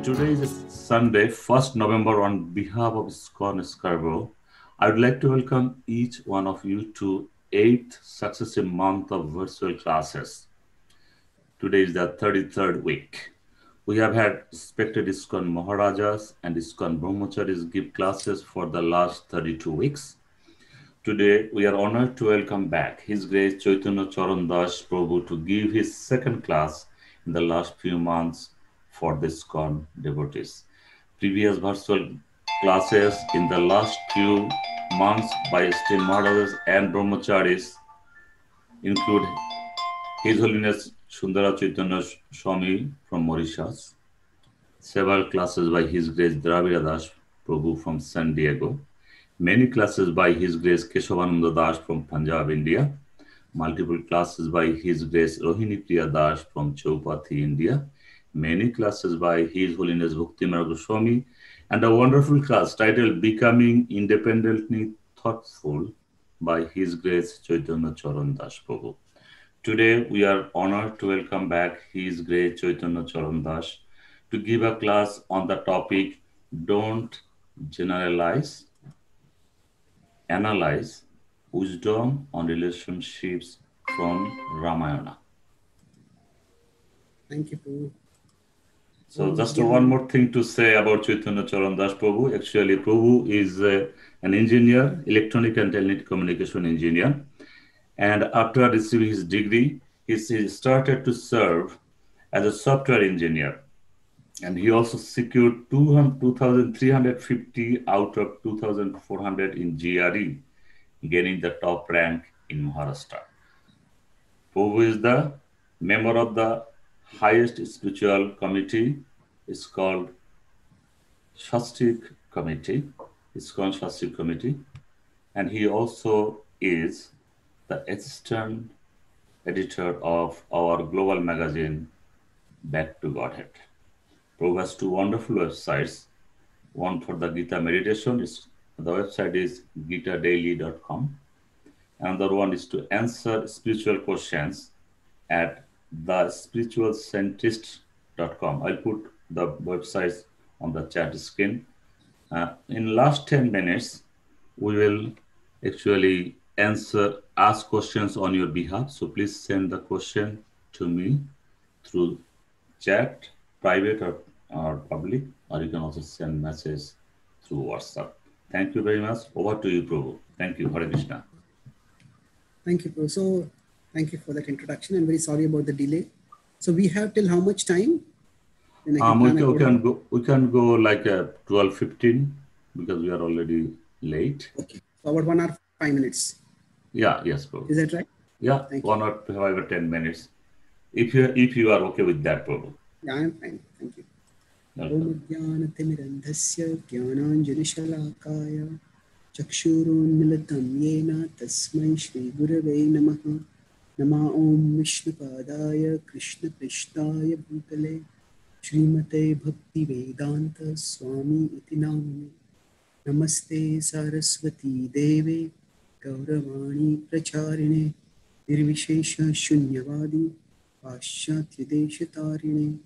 today is Sunday, 1st November. On behalf of ISKCON Scarborough, I would like to welcome each one of you to 8th successive month of virtual classes. Today is the 33rd week. We have had respected ISKCON Maharajas and ISKCON Brahmacharis give classes for the last 32 weeks. Today, we are honored to welcome back His Grace Chaitanya Charan Prabhu to give his second class in the last few months for the ISKCON devotees. Previous virtual classes in the last few months by esteemed Maharajas and Brahmacharis include His Holiness Sundara Chaitanya Swami from Mauritius, several classes by His Grace Dravida Das Prabhu from San Diego, many classes by His Grace Keshavananda Das from Punjab, India, multiple classes by His Grace Rohini Priya Das from Chaupati, India, many classes by His Holiness Bhaktimarga Goswami, and a wonderful class titled Becoming Independently Thoughtful by His Grace Chaitanya Charan Das Prabhu. Today, we are honored to welcome back His Grace Chaitanya Charan Das to give a class on the topic, Don't Generalize, Analyze Wisdom on Relationships from Ramayana. Thank you, Prabhu. So just one more thing to say about Chaitanya Charan Das Prabhu. Actually, Prabhu is an engineer, electronic and telecommunication engineer. And after receiving his degree, he started to serve as a software engineer. And he also secured 2,350 out of 2,400 in GRE, gaining the top rank in Maharashtra. Prabhu is the member of the highest spiritual committee. It's called Shastik Committee. It's called Shastik Committee. And he also is the assistant editor of our global magazine, Back to Godhead. Prabhu has two wonderful websites. One for the Gita meditation. The website is gitadaily.com. Another one is to answer spiritual questions at thespiritualscientist.com. I'll put the websites on the chat screen. In last 10 minutes, we will actually ask questions on your behalf. So please send the question to me through chat, private or public, or you can also send message through WhatsApp. Thank you very much. Over to you, Prabhu. Thank you. Hare Krishna. Thank you, Prabhu. So, thank you for that introduction. I'm very sorry about the delay. So, we have till how much time? We can go like 12:15 because we are already late. Okay. So, about 1 hour, 5 minutes. Yeah, yes, Prabhu. Is that right? Yeah, Thank 1 or 5 or 10 minutes. If you are okay with that, Prabhu. Yeah, I'm fine. Thank you. Om Jnanatimidandhasya Jnananjalishalakaya Chakshurunmilitam Yena Tasmai Shri Gurave Namaha Nama Om Vishnupadaya Krishna Krishnaya Bhutale Srimate Bhakti Vedanta Swami Iti Namane Namaste Saraswati Deve Gauravani Pracharine Nirvishesha Shunyavadi Paschatya Deshatarine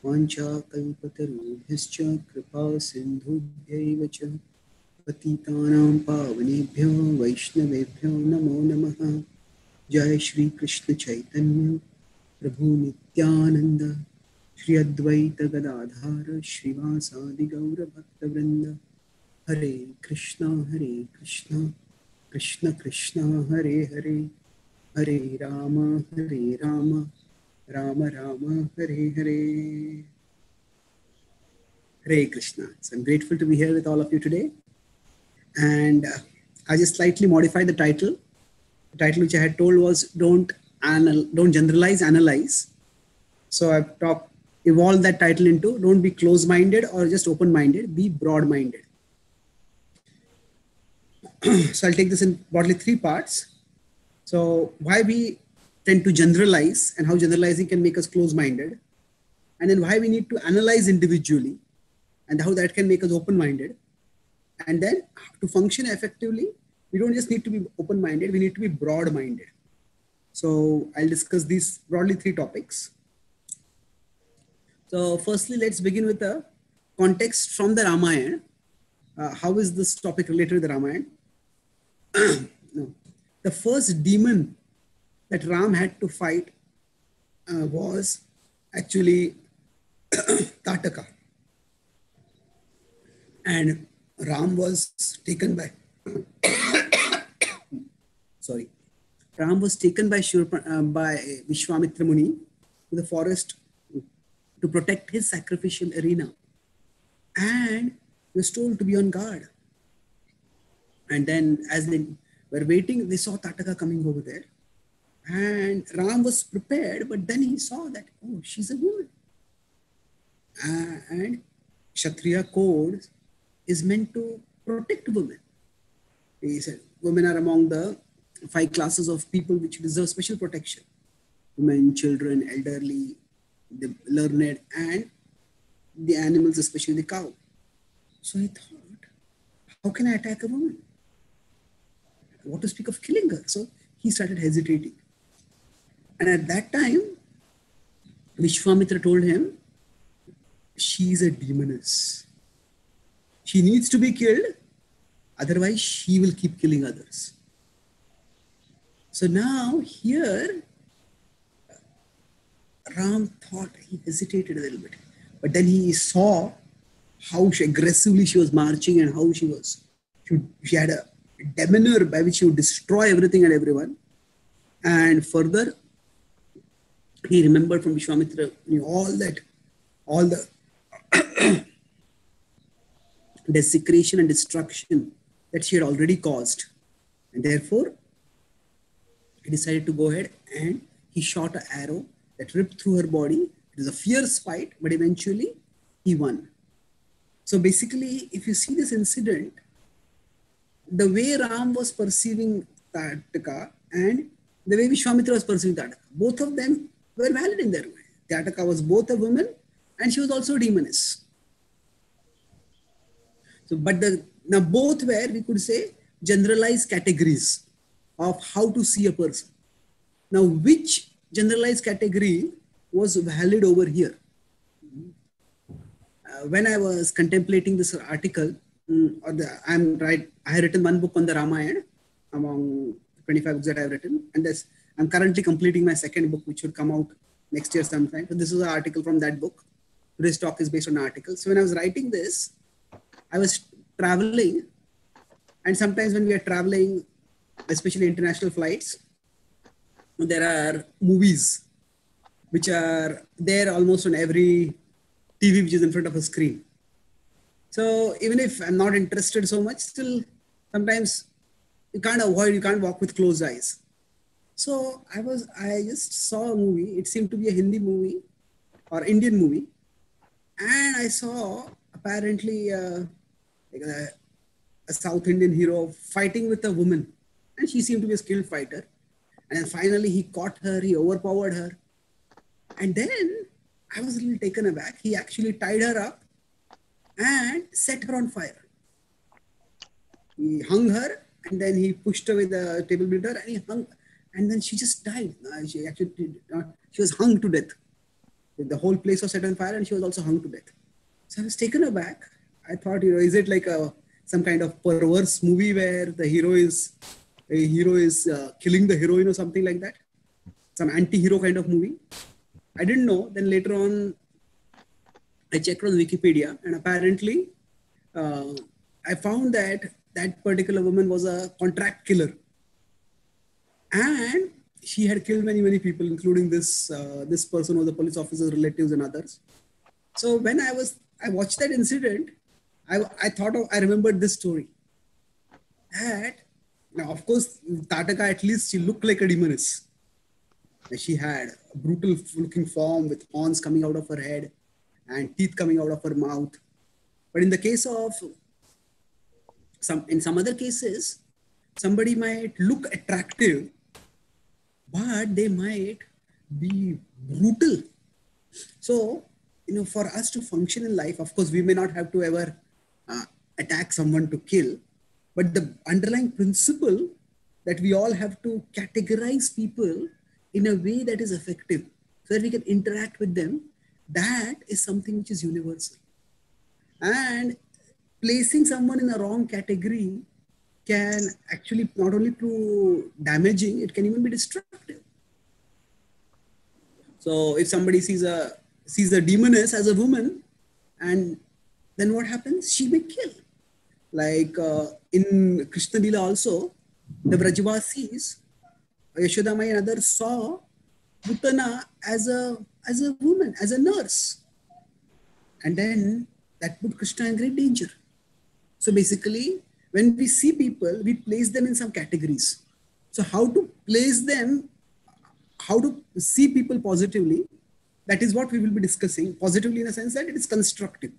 Vancha Kalpatarubhyascha Kripa Sindhubhyaiva cha Patitanam Pavanebhyo Vaishnavebhyo Namo Namaha Jai Shri Krishna Chaitanya Prabhu Nityananda Shri Advaita Gadadhara Shrivasadi Gaura Bhakta Vrinda Hare Krishna Krishna Krishna Hare Hare Hare Rama Rama Rama Hare Hare. Hare Krishna. So I'm grateful to be here with all of you today. And I just slightly modified the title. The title which I had told was Don't Generalize, Analyze. So I've evolved that title into Don't be close-minded or just open-minded, be broad-minded. So I'll take this in broadly 3 parts. So why we tend to generalize and how generalizing can make us close-minded, and then why we need to analyze individually and how that can make us open-minded, and then to function effectively, we don't just need to be open-minded, we need to be broad-minded. So I'll discuss these broadly 3 topics. So firstly, let's begin with a context from the Ramayana. How is this topic related to the Ramayana? No. The first demon that Ram had to fight was actually Tataka. And Ram was taken by, sorry, Ram was taken by Vishwamitra Muni to the forest to protect his sacrificial arena. And he was told to be on guard. And then as they were waiting, they saw Tataka coming over there. And Ram was prepared, but then he saw that, oh, she's a woman. And Kshatriya code is meant to protect women. He said, women are among the 5 classes of people which deserve special protection. Women, children, elderly, the learned, and the animals, especially the cow. So he thought, how can I attack a woman? What to speak of killing her? So he started hesitating. And at that time, Vishwamitra told him, she's a demoness. She needs to be killed, otherwise she will keep killing others. So now here, Ram thought, he hesitated a little bit. But then he saw how aggressively she was marching and how she had a demeanor by which she would destroy everything and everyone. And further, he remembered from Vishwamitra all the desecration and destruction that she had already caused. And therefore, he decided to go ahead and he shot an arrow that ripped through her body. It was a fierce fight, but eventually he won. So basically, if you see this incident, the way Ram was perceiving Tataka and the way Vishwamitra was perceiving Tataka, both of them were valid in their way. Tataka was both a woman and she was also a demoness. So, but now both were, we could say, generalized categories of how to see a person. Now, which generalized category was valid over here? When I was contemplating this article, I had written one book on the Ramayana among 25 books that I have written, and I'm currently completing my second book, which should come out next year sometime. So this is an article from that book. Today's talk is based on an article. So when I was writing this, I was traveling, and sometimes when we are traveling, especially international flights, there are movies which are there almost on every TV which is in front of a screen. So even if I'm not interested so much, still sometimes you can't walk with closed eyes. So I just saw a movie. It seemed to be a Hindi movie or Indian movie. And I saw apparently a South Indian hero fighting with a woman. And she seemed to be a skilled fighter. And then finally he caught her, he overpowered her. And then I was a little taken aback. He actually tied her up and set her on fire. He hung her and then he pushed her with a table beater and he hung. And then she just died. She was hung to death. The whole place was set on fire and she was also hung to death. So I was taken aback. I thought, is it like some kind of perverse movie where the hero is killing the heroine or something like that? Some anti-hero kind of movie. I didn't know. Then later on, I checked on Wikipedia and apparently I found that particular woman was a contract killer. And she had killed many people, including this person was a police officer's relatives and others. So when I watched that incident, I remembered this story. Now, of course, Tataka, at least she looked like a demoness. She had a brutal looking form with horns coming out of her head and teeth coming out of her mouth. But in the case of in some other cases, somebody might look attractive, but they might be brutal. So, for us to function in life, of course, we may not have to ever attack someone to kill, but the underlying principle that we all have to categorize people in a way that is effective so that we can interact with them, that is something which is universal. And placing someone in a wrong category can actually not only prove damaging, it can even be destructive. So if somebody sees a demoness as a woman, and then what happens? She may kill. Like in Krishna Lila also, the Vrajavasis, Yashodamai and others saw Putana as a woman, as a nurse. And then that put Krishna in great danger. So basically, when we see people, we place them in some categories. So how to place them, how to see people positively, that is what we will be discussing. Positively in a sense that it is constructive.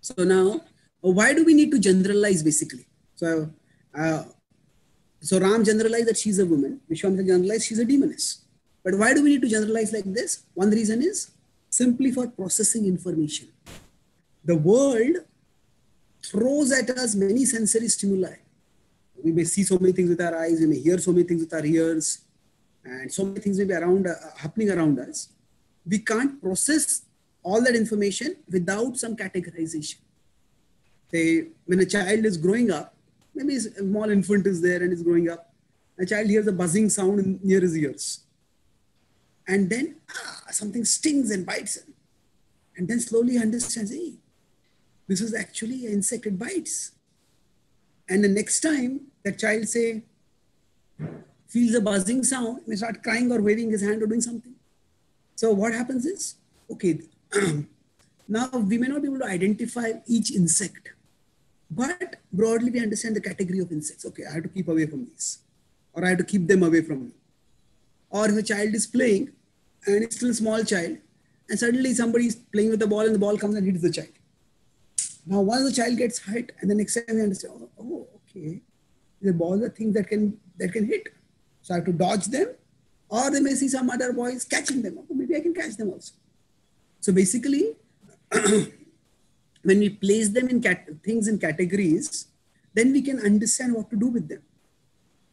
So now, why do we need to generalize basically? So Ram generalized that she's a woman. Vishwamitra generalized she's a demoness. But why do we need to generalize like this? One reason is simply for processing information. The world throws at us many sensory stimuli. We may see so many things with our eyes, we may hear so many things with our ears, and so many things may be happening around us. We can't process all that information without some categorization. Say, when a child is growing up, maybe a small infant is there and is growing up, a child hears a buzzing sound near his ears. And then something stings and bites him. And then slowly understands, hey, this is actually an insect, it bites. And the next time that child say, feels a buzzing sound, may start crying or waving his hand or doing something. So what happens is, okay, now we may not be able to identify each insect, but broadly we understand the category of insects. Okay, I have to keep away from these, or I have to keep them away from me. Or if a child is playing and it's still a small child, and suddenly somebody is playing with the ball and the ball comes and hits the child. Now, once the child gets hit, and the next time they understand, oh, okay, the balls are things that can hit. So I have to dodge them, or they may see some other boys catching them. Oh, maybe I can catch them also. So basically, when we place them in things in categories, then we can understand what to do with them.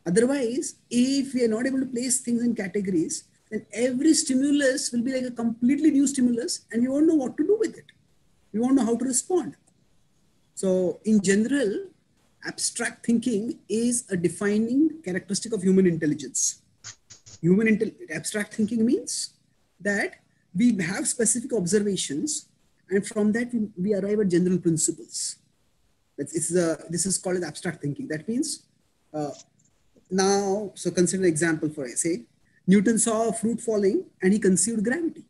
Otherwise, if we are not able to place things in categories, then every stimulus will be like a completely new stimulus, and we won't know what to do with it. We won't know how to respond. So in general, abstract thinking is a defining characteristic of human intelligence. Abstract thinking means that we have specific observations, and from that we arrive at general principles. This is called as abstract thinking. That means so consider an example for say, Newton saw a fruit falling and he conceived gravity.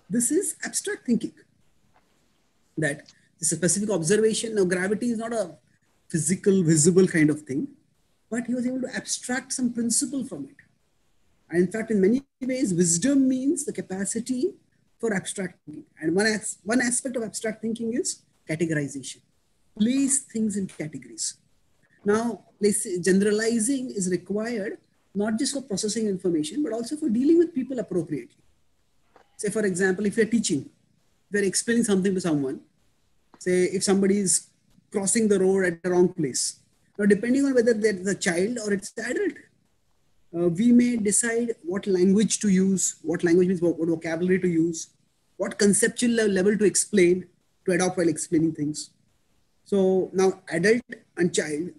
This is abstract thinking. That this is a specific observation. Now gravity is not a physical, visible kind of thing, but he was able to abstract some principle from it. And in fact, in many ways, wisdom means the capacity for abstract thinking. And one aspect of abstract thinking is categorization. Place things in categories. Now, generalizing is required not just for processing information, but also for dealing with people appropriately. Say, for example, if you're teaching, you're explaining something to someone, say if somebody is crossing the road at the wrong place. Now, depending on whether they're the child or it's the adult, we may decide what language to use, what language means, what vocabulary to use, what conceptual level to explain, to adopt while explaining things. So now adult and child,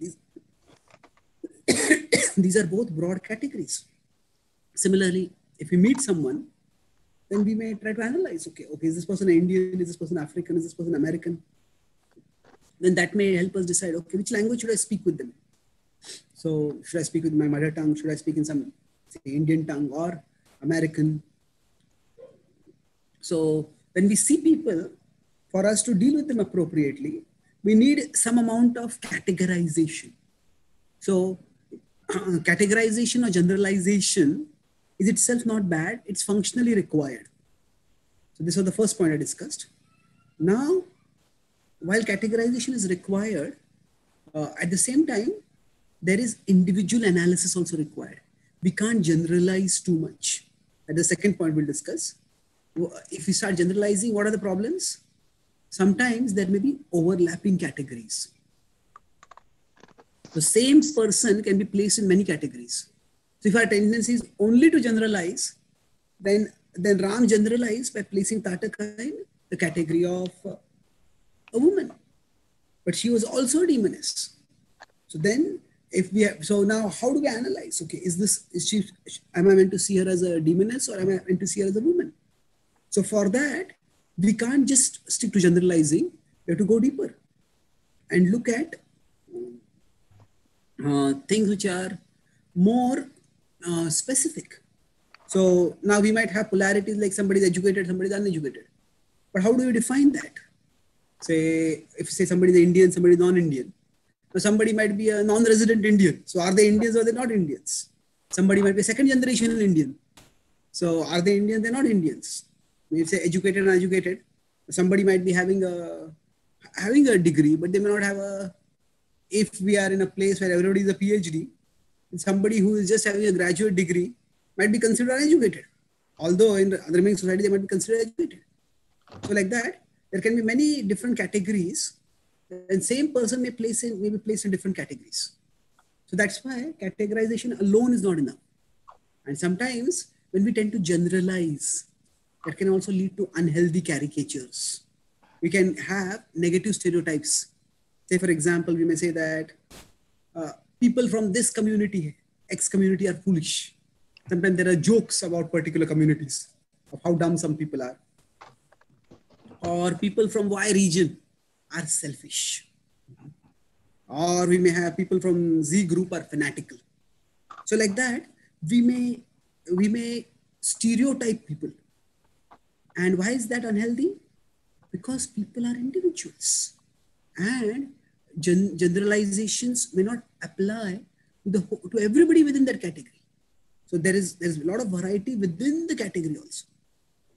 these are both broad categories. Similarly, if we meet someone, then we may try to analyze, okay, is this person Indian? Is this person African? Is this person American? Then that may help us decide, okay, which language should I speak with them? So should I speak with my mother tongue? Should I speak in some, say, Indian tongue or American? So when we see people, for us to deal with them appropriately, we need some amount of categorization. So categorization or generalization is itself not bad. It's functionally required. So this was the first point I discussed. Now, while categorization is required, at the same time, there is individual analysis also required. We can't generalize too much. At the second point we'll discuss. If we start generalizing, what are the problems? Sometimes there may be overlapping categories. The same person can be placed in many categories. So if our tendency is only to generalize, then Ram generalized by placing Tata kind, the category of a woman, but she was also a demoness. So then if we have, so now how do we analyze? Okay, am I meant to see her as a demoness or am I meant to see her as a woman? So for that, we can't just stick to generalizing. We have to go deeper and look at things which are more specific. So now we might have polarities like somebody is educated, somebody is uneducated. But how do you define that? Say, if somebody is Indian, somebody is non-Indian. Now somebody might be a non-resident Indian. So are they Indians or are they not Indians? Somebody might be a second generation Indian. So are they Indians? They're not Indians. If say educated and uneducated, somebody might be having a degree, but they may not have a, if we are in a place where everybody is a PhD, somebody who is just having a graduate degree might be considered uneducated. Although in the remaining society, they might be considered educated. So like that, there can be many different categories and same person may be placed in different categories. So that's why categorization alone is not enough. And sometimes when we tend to generalize, that can also lead to unhealthy caricatures. We can have negative stereotypes. Say, for example, we may say that people from this community, X community, are foolish. Sometimes there are jokes about particular communities of how dumb some people are. Or people from Y region are selfish. Or we may have people from Z group are fanatical. So like that, we may stereotype people. And why is that unhealthy? Because people are individuals. And generalizations may not apply to everybody within that category. So there's a lot of variety within the category also.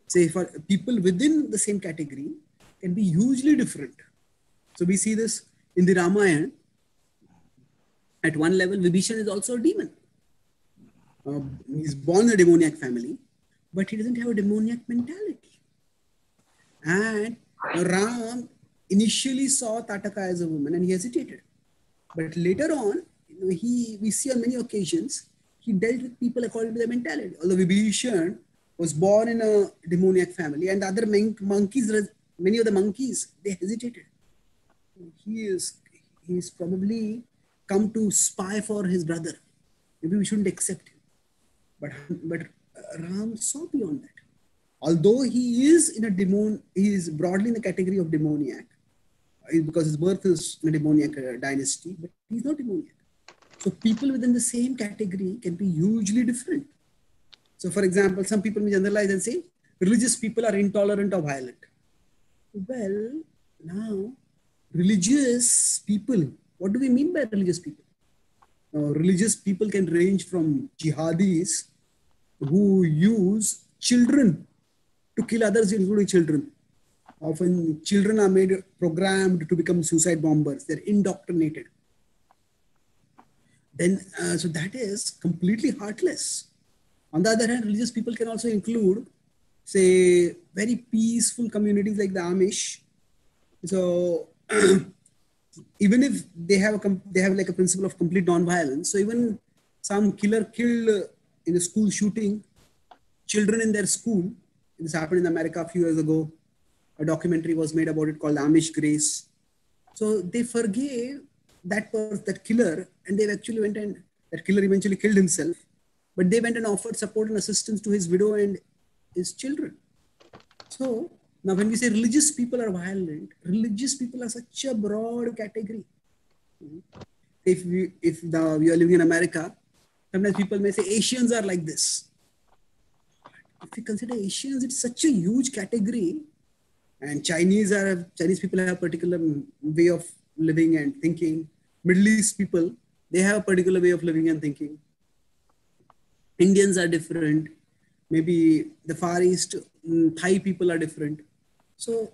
Say for people within the same category can be hugely different. So we see this in the Ramayana. At one level, Vibhishan is also a demon. He's born in a demoniac family, but he doesn't have a demoniac mentality. And Ram initially saw Tataka as a woman and he hesitated. But later on, we see on many occasions, he dealt with people according to their mentality. Although Vibhishan was born in a demoniac family and the other monkeys, many of the monkeys, they hesitated. He's probably come to spy for his brother. Maybe we shouldn't accept him. But Ram saw beyond that. Although he is he is broadly in the category of demoniac, because his birth is in a demoniac dynasty, but he's not demoniac. So people within the same category can be hugely different. So for example, some people may generalize and say, religious people are intolerant or violent. Well, now, religious people, what do we mean by religious people? Religious people can range from jihadis who use children to kill others, including children. Often children are programmed to become suicide bombers. They're indoctrinated. Then, so that is completely heartless. On the other hand, religious people can also include, say, very peaceful communities like the Amish. So even if they have like a principle of complete non-violence, so even some killer killed in a school shooting children in their school. This happened in America a few years ago. A documentary was made about it called Amish Grace. So they forgave that killer, and they actually went and that killer eventually killed himself. But they went and offered support and assistance to his widow and his children. So now when we say religious people are violent, religious people are such a broad category. If we are living in America, sometimes people may say Asians are like this. If you consider Asians, it's such a huge category. And Chinese people have a particular way of living and thinking. Middle East people, they have a particular way of living and thinking. Indians are different. Maybe the Far East, Thai people are different. So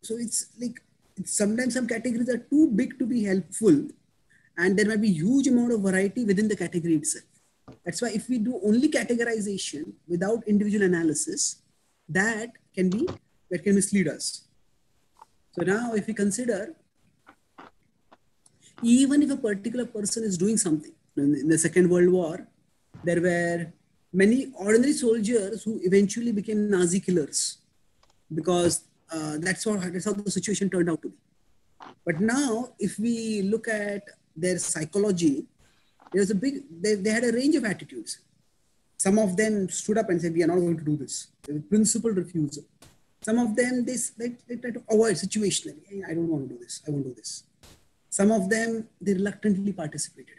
it's like, sometimes some categories are too big to be helpful. And there might be huge amount of variety within the category itself. That's why if we do only categorization without individual analysis, that can mislead us. So now if we consider, even if a particular person is doing something, in the Second World War, there were many ordinary soldiers who eventually became Nazi killers because that's how the situation turned out to be. But now, if we look at their psychology, there's a big, they had a range of attitudes. Some of them stood up and said, we are not going to do this. There was principled refusal. Some of them, they try to avoid situationally. I don't want to do this. I won't do this. Some of them, they reluctantly participated.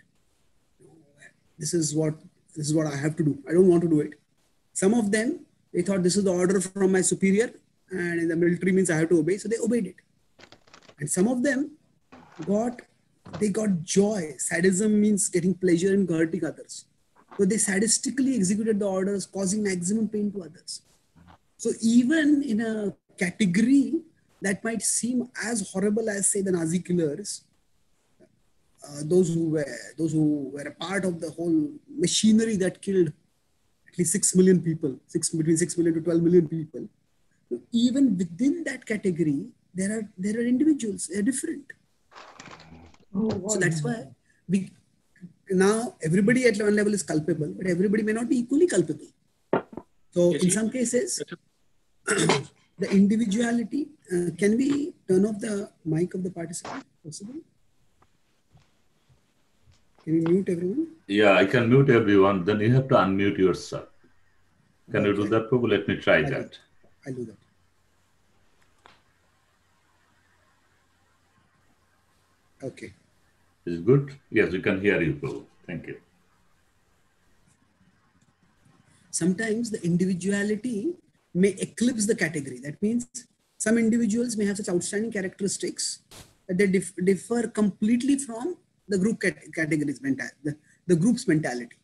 This is what I have to do. I don't want to do it. Some of them, they thought this is the order from my superior, and in the military means I have to obey. So they obeyed it. And some of them got joy. Sadism means getting pleasure in hurting others. So they sadistically executed the orders, causing maximum pain to others. So even in a category that might seem as horrible as, say, the Nazi killers, those who were a part of the whole machinery that killed at least 6 million people, between 6 million to 12 million people. So even within that category, there are individuals. They're different. So that's why now everybody at one level is culpable, but everybody may not be equally culpable. So in some cases, the individuality, can we turn off the mic of the participant? Possible? Can you mute everyone? Yeah, I can mute everyone. Then you have to unmute yourself. Can you do that, Prabhu? Let me try that. I'll do that. Okay. Is it good? Yes, we can hear you, Prabhu. Thank you. Sometimes the individuality may eclipse the category. That means some individuals may have such outstanding characteristics that they differ completely from the group categories, the group's mentality.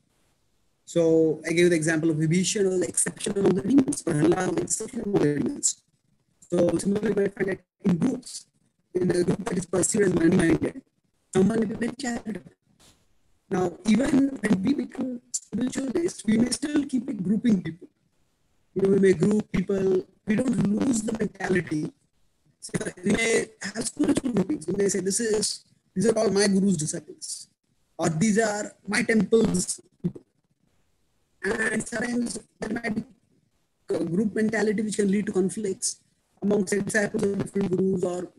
So I gave you the example of Vibhishan, or the exception among the demons, Prahlad, the exception among the demons. So similarly, we find that in groups, in a group that is perceived as money-minded, someone may be very charitable. Now, even when we become spiritualists, we may still keep it grouping people. We may group people. We don't lose the mentality. So we may have spiritual groupings. We may say, these are all my guru's disciples, or these are my temple's people. And sometimes there might be group mentality which can lead to conflicts amongst disciples of different gurus, or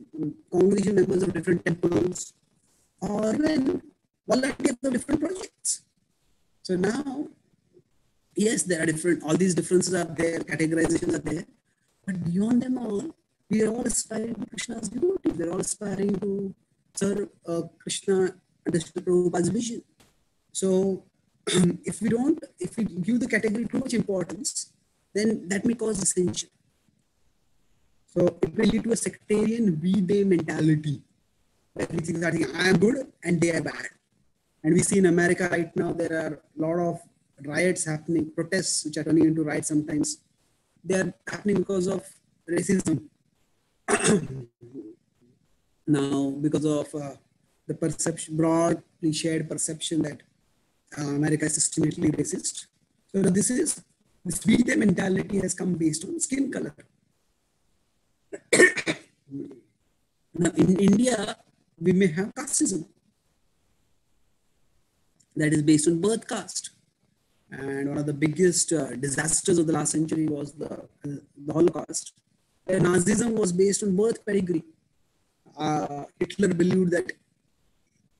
congregation members of different temples, or even volunteers of different projects. So now, yes, there are all these differences are there, categorizations are there, but beyond them all, we are all aspiring to Krishna's devotee. We're all aspiring to serve Krishna and Srila Prabhupada's vision. So if we give the category too much importance, then that may cause dissension. So it will lead to a sectarian we-they mentality. Everything is thinking, I am good and they are bad. And we see in America right now, there are a lot of riots happening, protests which are turning into riots sometimes. They are happening because of racism. Now, because of the perception, broadly shared perception that America is systematically racist. So this we-they mentality has come based on skin color. Now, in India, we may have casteism that is based on birth caste. And one of the biggest disasters of the last century was the Holocaust. Nazism was based on birth pedigree. Hitler believed that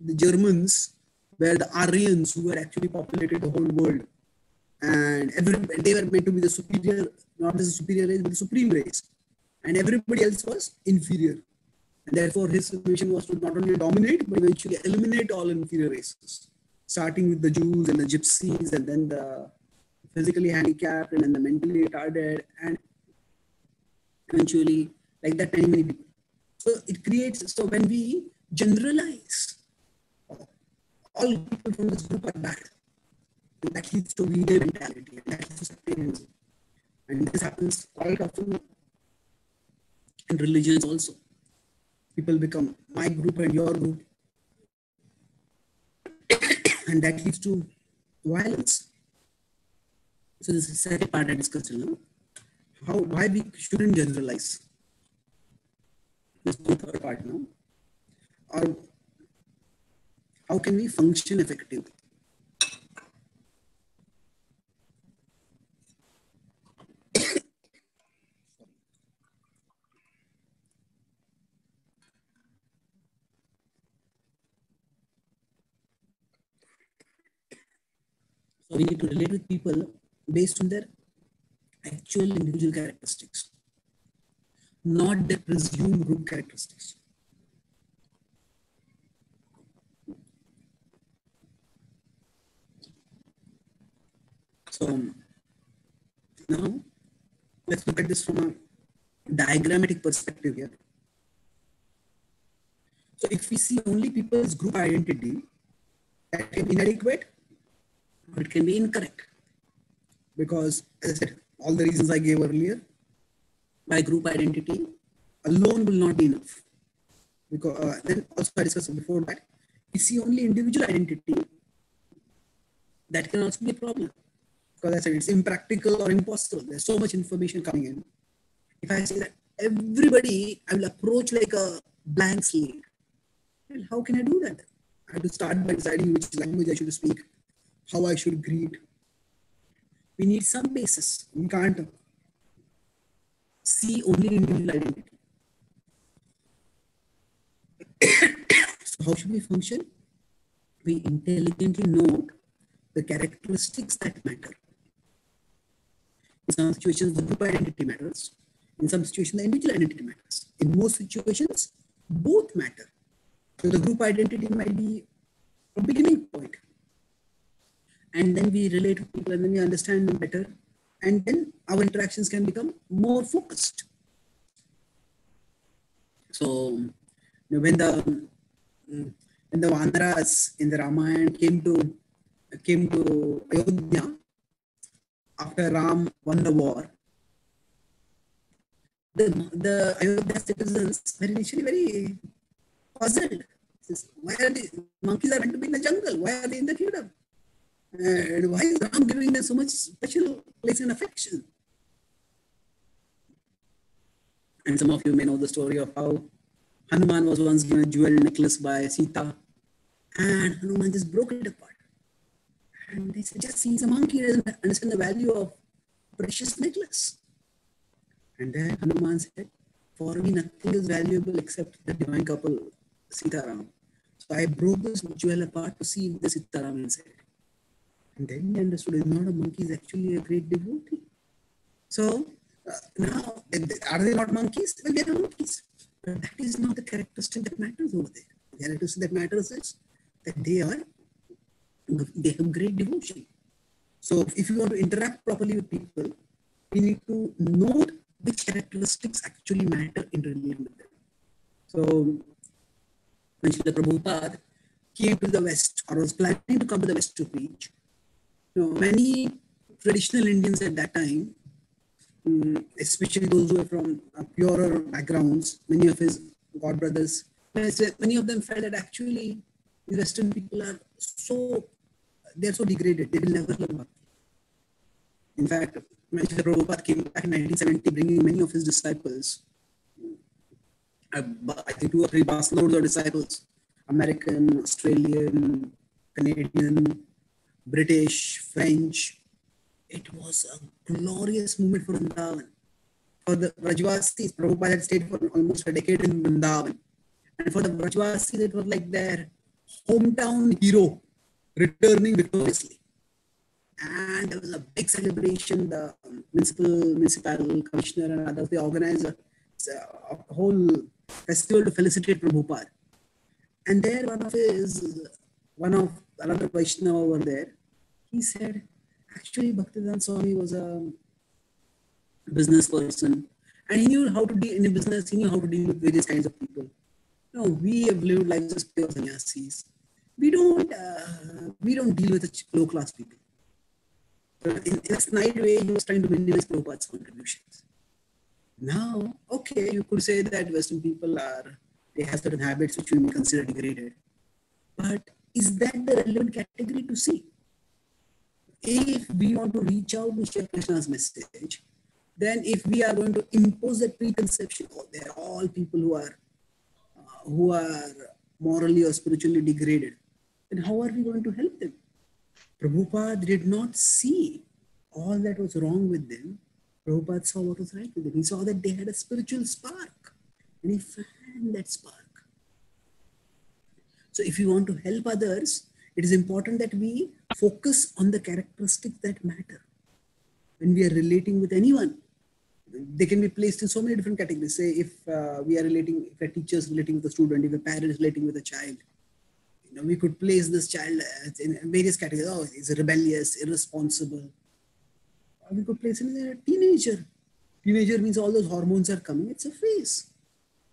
the Germans were the Aryans who were actually populated the whole world. And they were meant to be the superior, not the superior race, but the supreme race. And everybody else was inferior. And therefore, his mission was to not only dominate, but eventually eliminate all inferior races, starting with the Jews and the Gypsies, and then the physically handicapped, and then the mentally retarded, and eventually, like that, many people. So it creates, so when we generalize, all people from this group are bad, and that leads to we-they mentality, and that leads to sectarianism. And this happens quite often in religions also. People become my group and your group, and that leads to violence. So this is the second part I discussed now. Why we shouldn't generalize. This is the third part now. Or how can we function effectively? So we need to relate with people based on their actual individual characteristics, not their presumed group characteristics. So now let's look at this from a diagrammatic perspective here. So if we see only people's group identity, that can be inadequate or it can be incorrect. Because as I said, all the reasons I gave earlier, my group identity alone will not be enough. Because then also I discussed before that, we see only individual identity, that can also be a problem. Because I said it's impractical or impossible. There's so much information coming in. If I say that everybody, I will approach like a blank slate, well, how can I do that? I have to start by deciding which language I should speak, how I should greet. We need some basis. We can't see only individual identity. So how should we function? We intelligently note the characteristics that matter. In some situations, the group identity matters. In some situations, the individual identity matters. In most situations, both matter. So the group identity might be a beginning point. And then we relate to people and then we understand them better. And then our interactions can become more focused. So when the Vanaras in the Ramayana came to Ayodhya after Ram won the war, the Ayodhya citizens were initially very puzzled. Why are the monkeys are meant to be in the jungle? Why are they in the kingdom? And why is Ram giving them so much special place and affection? And some of you may know the story of how Hanuman was once given a jewel necklace by Sita, and Hanuman just broke it apart. And they said, just he's a monkey, he doesn't understand the value of precious necklace. And then Hanuman said, for me nothing is valuable except the divine couple, Sita Ram. So I broke this jewel apart to see the Sita Ram inside. And then he understood he's not a monkey, he's actually a great devotee. So now, are they not monkeys? Well, they are monkeys. But that is not the characteristic that matters over there. The characteristic that matters is that they have great devotion. So if you want to interact properly with people, we need to note which characteristics actually matter in relating with them. So when Srila Prabhupada came to the West or was planning to come to the West to preach, many traditional Indians at that time, especially those who are from purer backgrounds, many of his god brothers, many of them felt that actually the Western people are so degraded, they will never learn bhakti. In fact, when Srila Prabhupada came back in 1970, bringing many of his disciples, I think 2 or 3 busloads of disciples, American, Australian, Canadian, British, French. It was a glorious movement for Vrindavan. For the Vrajvasis, Prabhupada had stayed for almost a decade in Vrindavan. And for the Vrajvasis, it was like their hometown hero returning victoriously. And there was a big celebration. The municipal commissioner and others, they organized a whole festival to felicitate Prabhupada. And there another Vaishnava over there, he said, actually Bhaktivedanta Swami was a business person and he knew how to deal in a business, he knew how to deal with various kinds of people. We have lived lives as pure sannyasis. We don't deal with the low class people. In a snide way, he was trying to minimize Prabhupada's contributions. Now, okay, you could say that Western people they have certain habits which we may consider degraded. But is that the relevant category to see? If we want to reach out to Shri Krishna's message, then if we are going to impose that preconception, they are all people who are morally or spiritually degraded, then how are we going to help them? Prabhupada did not see all that was wrong with them. Prabhupada saw what was right with them. He saw that they had a spiritual spark and he fanned that spark. So if you want to help others, it is important that we focus on the characteristics that matter when we are relating with anyone. They can be placed in so many different categories. Say if we are relating, if a teacher is relating with a student, if a parent is relating with a child, we could place this child in various categories. Oh, he's rebellious, irresponsible. Or we could place him as a teenager. Teenager means all those hormones are coming. It's a phase.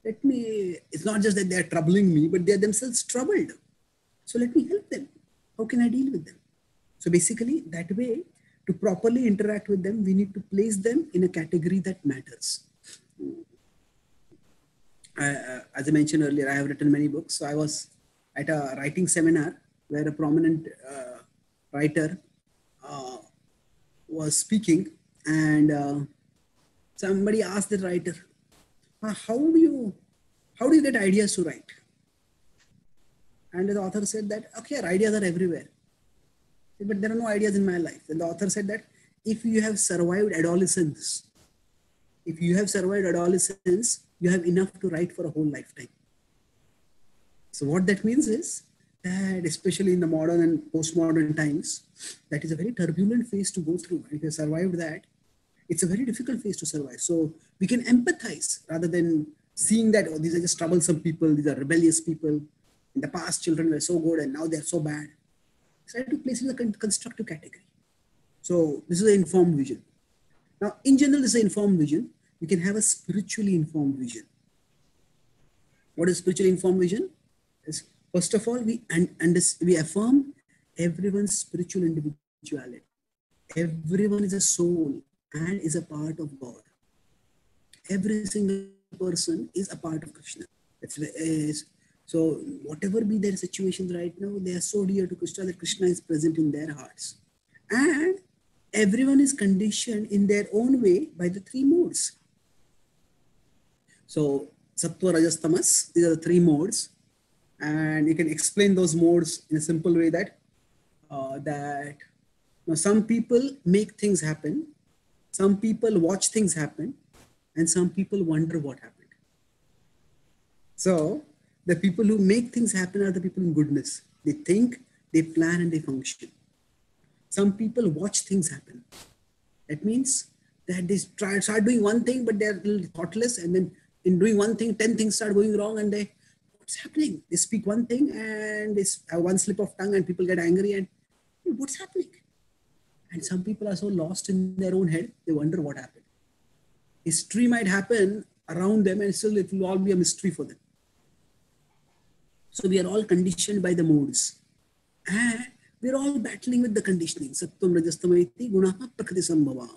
It's not just that they're troubling me, but they're themselves troubled. So let me help them. How can I deal with them? So basically, that way, to properly interact with them, we need to place them in a category that matters. As I mentioned earlier, I have written many books. So I was at a writing seminar where a prominent writer was speaking, and somebody asked the writer, how do you get ideas to write? And the author said that, okay, our ideas are everywhere, but there are no ideas in my life. And the author said that if you have survived adolescence, you have enough to write for a whole lifetime. So what that means is that, especially in the modern and postmodern times, that is a very turbulent phase to go through. If you survived that, it's a very difficult phase to survive. So we can empathize rather than seeing that, oh, these are just troublesome people, these are rebellious people. In the past, children were so good and now they're so bad. So I have to place it in the constructive category. So this is an informed vision. Now, in general, this is an informed vision. We can have a spiritually informed vision. What is spiritually informed vision? First of all, we affirm everyone's spiritual individuality. Everyone is a soul and is a part of God. Every single person is a part of Krishna. So whatever be their situations right now, they are so dear to Krishna that Krishna is present in their hearts. And everyone is conditioned in their own way by the three modes. So Sattva, Rajas, Tamas, these are the three modes. And you can explain those modes in a simple way that some people make things happen, some people watch things happen, and some people wonder what happened. So the people who make things happen are the people in goodness. They think, they plan, and they function. Some people watch things happen. That means that they start doing one thing, but they're a little thoughtless, and then in doing one thing, 10 things start going wrong, and what's happening? They speak one thing and they have one slip of tongue and people get angry and what's happening? And some people are so lost in their own head, they wonder what happened. History might happen around them and still it will all be a mystery for them. So we are all conditioned by the modes. And we're all battling with the conditioning. Sattvam rajastamaiti gunaha prakriti sambhava.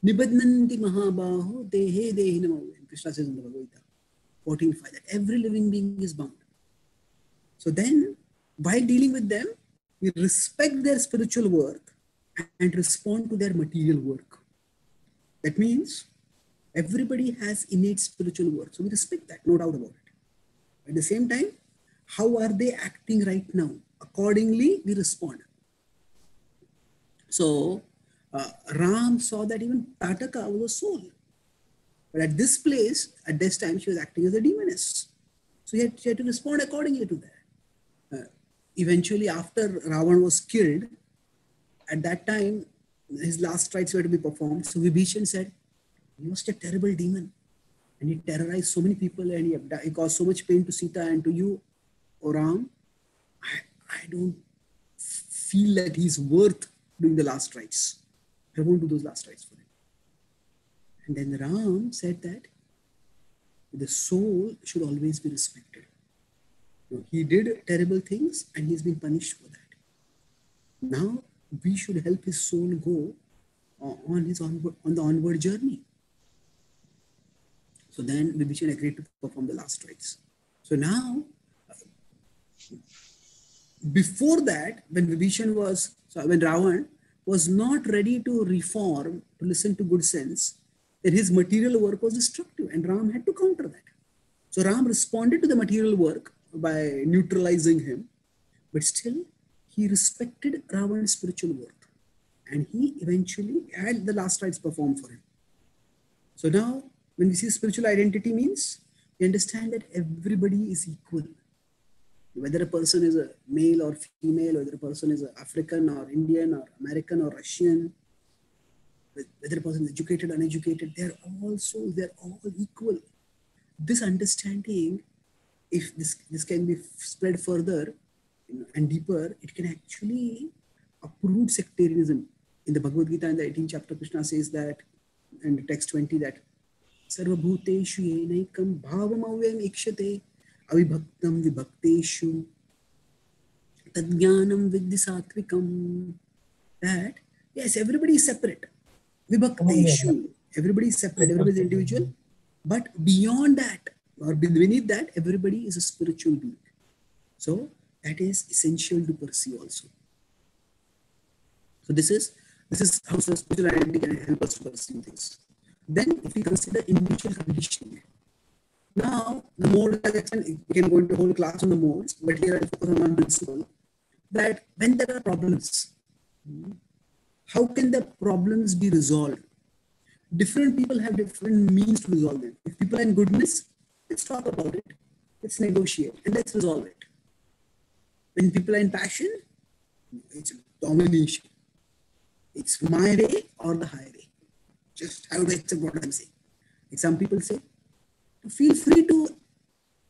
Nibadnanti mahabaho dehe dehi namo. Krishna says in the Bhagavad Gita 14:5 that every living being is bound. So then, while dealing with them, we respect their spiritual work and respond to their material work. That means everybody has innate spiritual work. So we respect that, no doubt about it. At the same time, how are they acting right now? Accordingly, we respond. So Ram saw that even Tataka was a soul. But at this place, at this time, she was acting as a demoness. So he had to respond accordingly to that. Eventually, after Ravan was killed, at that time, his last rites were to be performed. So Vibhishan said, he was a terrible demon. And he terrorized so many people and he caused so much pain to Sita and to you, O Ram. I don't feel that he's worth doing the last rites. I won't do those last rites for him. And then Ram said that the soul should always be respected. He did terrible things and he's been punished for that. Now we should help his soul go on the onward journey. So then Vibhishan agreed to perform the last rites. So now, before that, when Ravan was not ready to reform, to listen to good sense, then his material work was destructive and Ram had to counter that. So Ram responded to the material work by neutralizing him, but still he respected Ravan's spiritual work and he eventually had the last rites performed for him. So now when we see spiritual identity means, we understand that everybody is equal. whether a person is a male or female, whether a person is African or Indian or American or Russian, whether a person is educated or uneducated, they're all equal. This understanding, if this can be spread further, and deeper, it can actually uproot sectarianism. In the Bhagavad Gita, in the 18th chapter, Krishna says that, and text 20, that Sarva Bhuteshu Yenaikam Bhavam Avyam Ikshate Avibhaktam Vibhakteshu Tadjnanam Vidhi Satvikam. That, yes, everybody is separate. Vibhakteshu, everybody is separate, everybody is individual. But beyond that, or beneath that, everybody is a spiritual being. So that is essential to pursue also. So this is how spiritual identity can help us to pursue things. Then if we consider individual conditioning. Now the mode, we can go into a whole class on the modes, but here I focus on one principle, that when there are problems, how can the problems be resolved? Different people have different means to resolve them. If people are in goodness, let's talk about it. Let's negotiate and let's resolve it. When people are in passion, it's domination. It's my way or the highway. Just I would accept what I'm saying. Like some people say, feel free to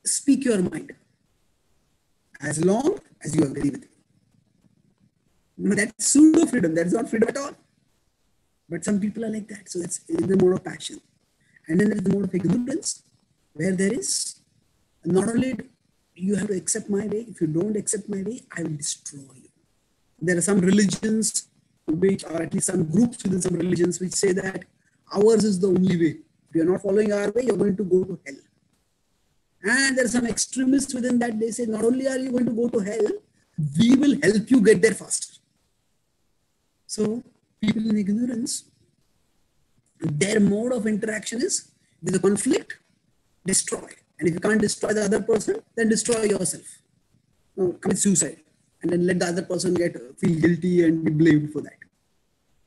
speak your mind as long as you agree with it. No, that's pseudo freedom. That's not freedom at all. But some people are like that. So that's in the mode of passion. And then there is the mode of ignorance, where there is not only you have to accept my way. If you don't accept my way, I will destroy you. There are some religions which, or at least some groups within some religions, which say that ours is the only way. If you are not following our way, you're going to go to hell. And there are some extremists within that. They say, not only are you going to go to hell, we will help you get there faster. So people in ignorance, their mode of interaction is, with a conflict, destroy. And if you can't destroy the other person, then destroy yourself. No, commit suicide. And then let the other person feel guilty and be blamed for that.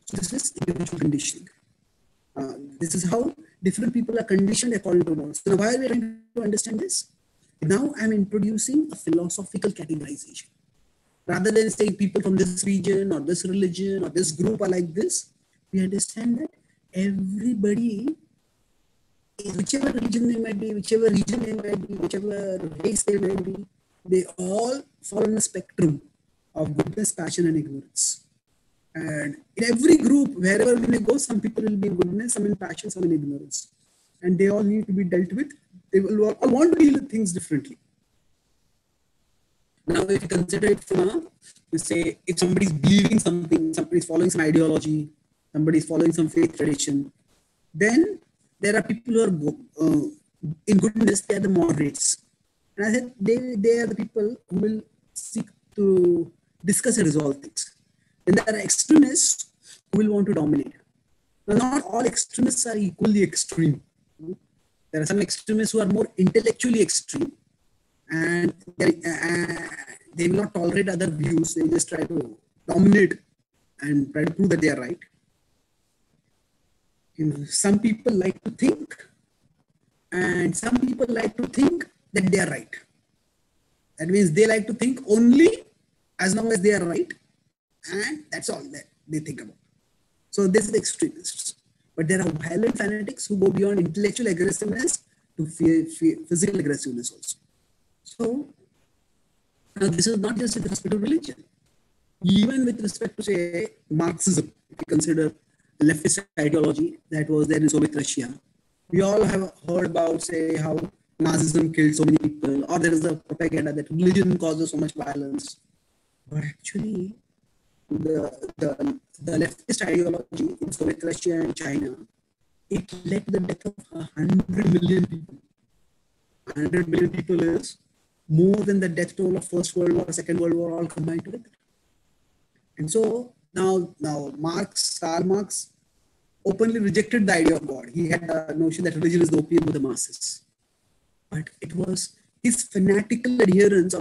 So this is individual conditioning. This is how different people are conditioned according to laws. So now why are we trying to understand this? Now I'm introducing a philosophical categorization. Rather than saying people from this region or this religion or this group are like this, we understand that everybody, whichever religion they might be, whichever region they might be, whichever race they might be, they all fall on the spectrum of goodness, passion, and ignorance. And in every group, wherever we may go, some people will be in goodness, some in passion, some in ignorance. And they all need to be dealt with. They will all want to deal with things differently. Now, if you consider it from say, if somebody is believing something, somebody is following some ideology, somebody is following some faith tradition, then there are people who are in goodness, they are the moderates. And I said they are the people who will seek to discuss and resolve things. Then there are extremists who will want to dominate. Now, not all extremists are equally extreme. There are some extremists who are more intellectually extreme, and they will not tolerate other views. They just try to dominate and try to prove that they are right. Some people like to think, and some people like to think that they are right. That means they like to think only as long as they are right, and that's all that they think about. So this is the extremists. But there are violent fanatics who go beyond intellectual aggressiveness to physical aggressiveness also. So now this is not just with respect to religion. Even with respect to, say, Marxism, if you consider the leftist ideology that was there in Soviet Russia, we all have heard about, say, how Nazism killed so many people, or there is a propaganda that religion causes so much violence. But actually, the leftist ideology in Soviet Russia and China, it led to the death of 100 million people. 100 million people is more than the death toll of First World War, Second World War all combined together. And so now Karl Marx openly rejected the idea of God. He had the notion that religion is the opium of the masses. But it was his fanatical adherence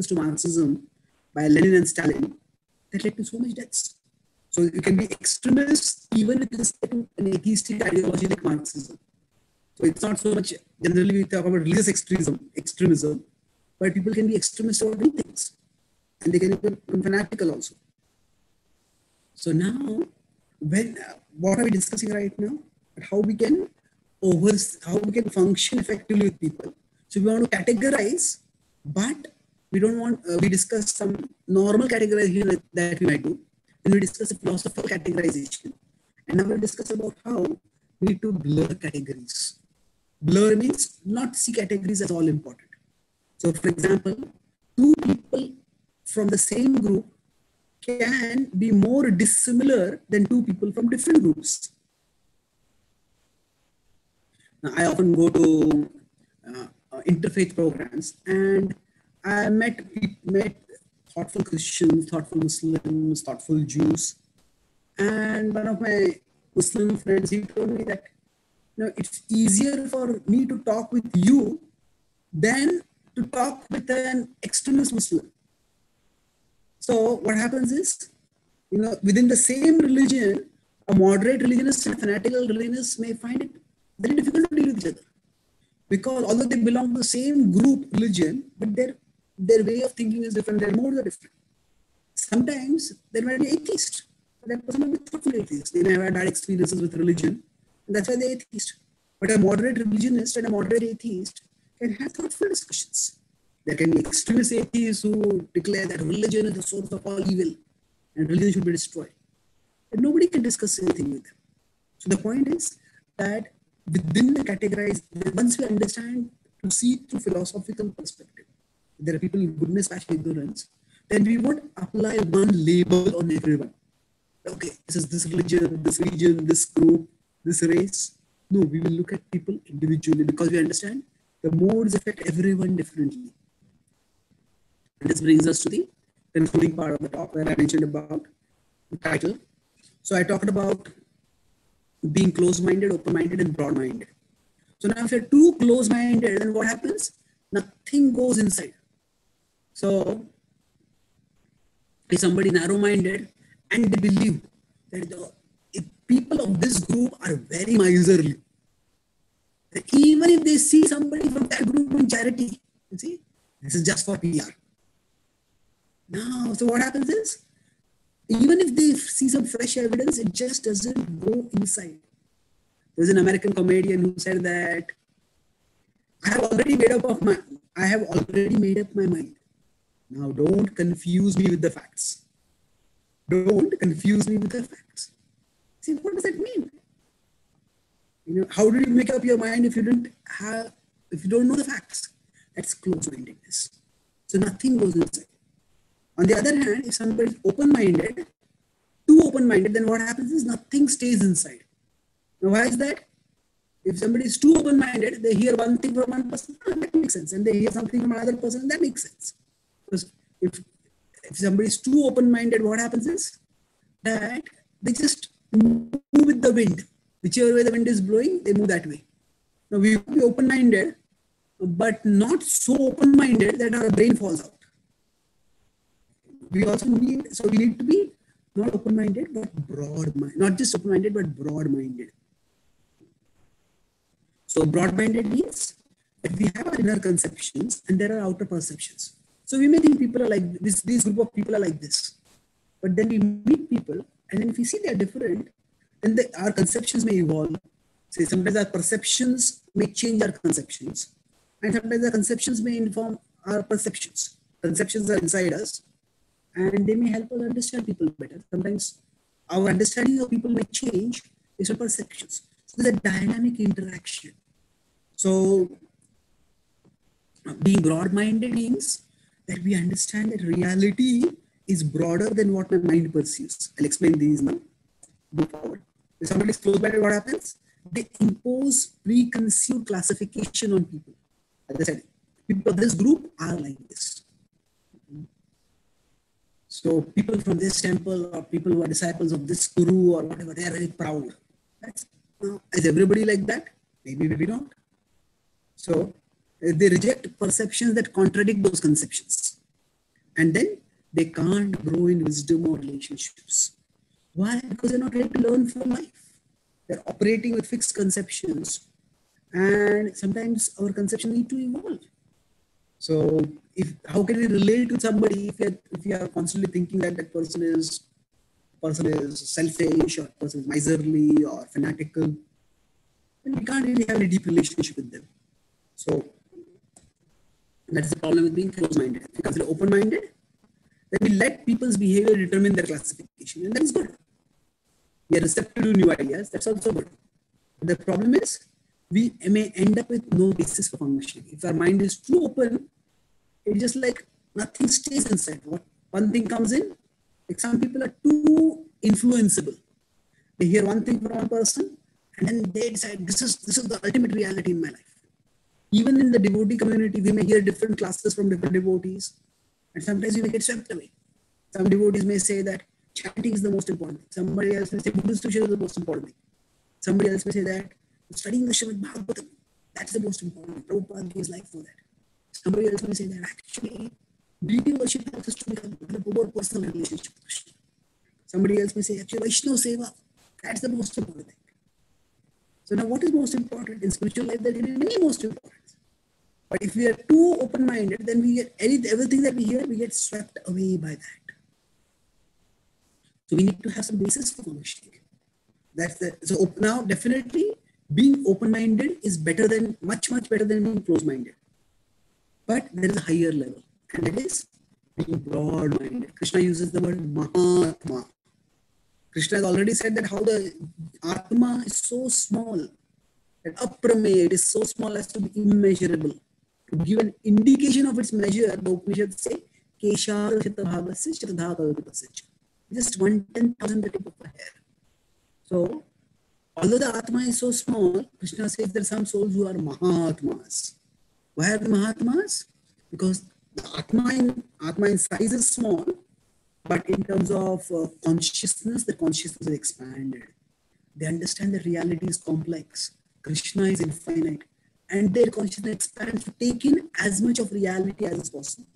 to Marxism by Lenin and Stalin that led to so much deaths. So you can be extremist even with respect to an atheistic ideology like Marxism. So it's not so much, generally we talk about religious extremism, but people can be extremists about many things, and they can become fanatical also. So now, what are we discussing right now? How we can function effectively with people. So we want to categorize, but we don't want. We discuss some normal categorization that we might do, and we discuss a philosophical categorization, and now we'll discuss about how we need to blur categories. Blur means not see categories as all important. So, for example, two people from the same group can be more dissimilar than two people from different groups. Now, I often go to interfaith programs, and I met thoughtful Christians, thoughtful Muslims, thoughtful Jews, and one of my Muslim friends, he told me that it's easier for me to talk with you than to talk with an extremist Muslim. So what happens is, within the same religion, a moderate religionist and a fanatical religionist may find it very difficult to deal with each other, because although they belong to the same group religion, but their way of thinking is different, their modes are different. Sometimes there might be atheist. That person might be thoughtful atheist. They may have had bad experiences with religion, and that's why they're atheist. But a moderate religionist and a moderate atheist can have thoughtful discussions. There can be extremist atheists who declare that religion is the source of all evil and religion should be destroyed. And nobody can discuss anything with them. So the point is that within the categorized, once we understand to see through philosophical perspective, there are people in goodness, passion, ignorance, then we won't apply one label on everyone. Okay, this is this religion, this region, this group, this race. No, we will look at people individually, because we understand the modes affect everyone differently. And this brings us to the concluding part of the talk, where I mentioned about the title. So I talked about being close-minded, open-minded, and broad-minded. So now if you're too close-minded, then what happens? Nothing goes inside. So if somebody narrow-minded and they believe that if people of this group are very miserly, even if they see somebody from that group in charity, you see, this is just for PR. Now, so what happens is, even if they see some fresh evidence, it just doesn't go inside. There's an American comedian who said that I have already made up my mind. Now don't confuse me with the facts. Don't confuse me with the facts. See, what does that mean? How do you make up your mind if you don't know the facts? That's close-mindedness. So nothing goes inside. On the other hand, if somebody is open-minded, too open-minded, then what happens is nothing stays inside. Now, why is that? If somebody is too open-minded, they hear one thing from one person, that makes sense. And they hear something from another person, that makes sense. Because if somebody is too open-minded, what happens is that they just move with the wind. Whichever way the wind is blowing, they move that way. Now, we will be open-minded, but not so open-minded that our brain falls out. We need to be not open-minded, but broad-minded. Not just open-minded, but broad-minded. So broad-minded means that we have our inner conceptions and there are outer perceptions. So we may think people are like this, these group of people are like this. But then we meet people, and then if we see they are different, then our conceptions may evolve. Say sometimes our perceptions may change our conceptions. And sometimes our conceptions may inform our perceptions. Conceptions are inside us, and they may help us understand people better. Sometimes our understanding of people may change based on perceptions. So there's a dynamic interaction. So being broad-minded means that we understand that reality is broader than what my mind perceives. I'll explain these now. Go forward. If somebody is close-minded, what happens? They impose preconceived classification on people. As I said, people of this group are like this. So people from this temple or people who are disciples of this guru or whatever, they are very proud. Is everybody like that? Maybe, maybe not. So they reject perceptions that contradict those conceptions. And then they can't grow in wisdom or relationships. Why? Because they're not ready to learn from life. They're operating with fixed conceptions. And sometimes our conceptions need to evolve. So how can we relate to somebody if we are constantly thinking that that person is selfish, or person is miserly or fanatical? Then we can't really have a deep relationship with them. So that's the problem with being close-minded. If we consider open-minded, then we let people's behavior determine their classification, and that is good. We are receptive to new ideas. That's also good. But the problem is we may end up with no basis for functioning. If our mind is too open, it's just like nothing stays inside. One thing comes in, like some people are too influenceable. They hear one thing from one person, and then they decide this is the ultimate reality in my life. Even in the devotee community, we may hear different classes from different devotees, and sometimes we may get swept away. Some devotees may say that chanting is the most important thing. Somebody else may say Buddhist teaching is the most important thing. Somebody else may say that studying the Srimad Bhagavatam, that's the most important. Prabhupada gave his life for that. Somebody else may say that actually deity worship helps us to become a more personal relationship with Krishna. Somebody else may say actually Vaishnava Seva, that's the most important thing. So now what is most important? In spiritual life, there are many most important. But if we are too open-minded, then we get everything that we hear, we get swept away by that. So we need to have some basis for functioning. So now definitely being open-minded is better than, much better than being close-minded. But there is a higher level, and that is being broad-minded. Krishna uses the word Mahatma. Krishna has already said that how the Atma is so small, that Aprameya, it is so small as to be immeasurable. To give an indication of its measure, the Upanishads say, Keshara Chitabhavasya Chitadhakavipasya. Just 1/10,000 the tip of a hair. So, although the Atma is so small, Krishna says there are some souls who are Mahatmas. Why are they Mahatmas? Because the Atma in size is small, but in terms of consciousness, the consciousness is expanded. They understand that reality is complex. Krishna is infinite. And their consciousness expands to take in as much of reality as is possible.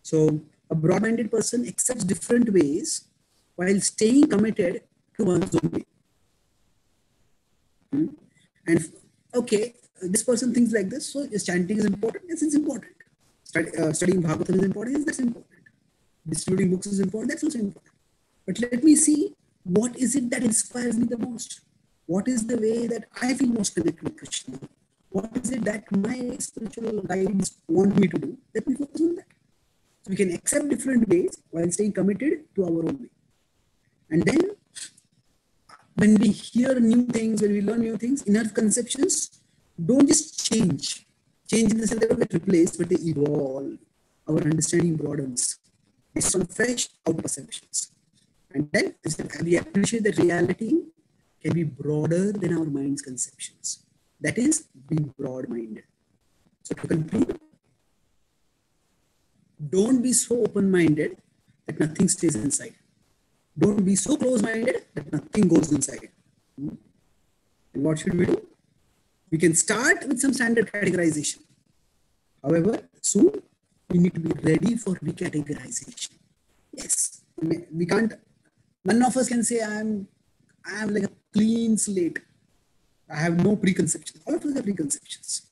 So a broad-minded person accepts different ways while staying committed to one's own way. And okay, this person thinks like this, so chanting is important. Yes, it's important. Studying Bhagavatam is important. Yes, that's important. Distributing books is important. That's also important. But let me see, what is it that inspires me the most? What is the way that I feel most connected with Krishna? What is it that my spiritual guides want me to do? Let me focus on that. So we can accept different ways while staying committed to our own way. And then when we hear new things, when we learn new things, inner conceptions don't just change. Change in the sense that they don't get replaced, but they evolve. Our understanding broadens based on fresh outer perceptions. And then we appreciate that reality can be broader than our mind's conceptions. That is being broad-minded. So to conclude, don't be so open-minded that nothing stays inside. Don't be so close-minded that nothing goes inside. And what should we do? We can start with some standard categorization. However, soon we need to be ready for recategorization. Yes, we can't. None of us can say I am like a clean slate. I have no preconceptions. All of us have preconceptions.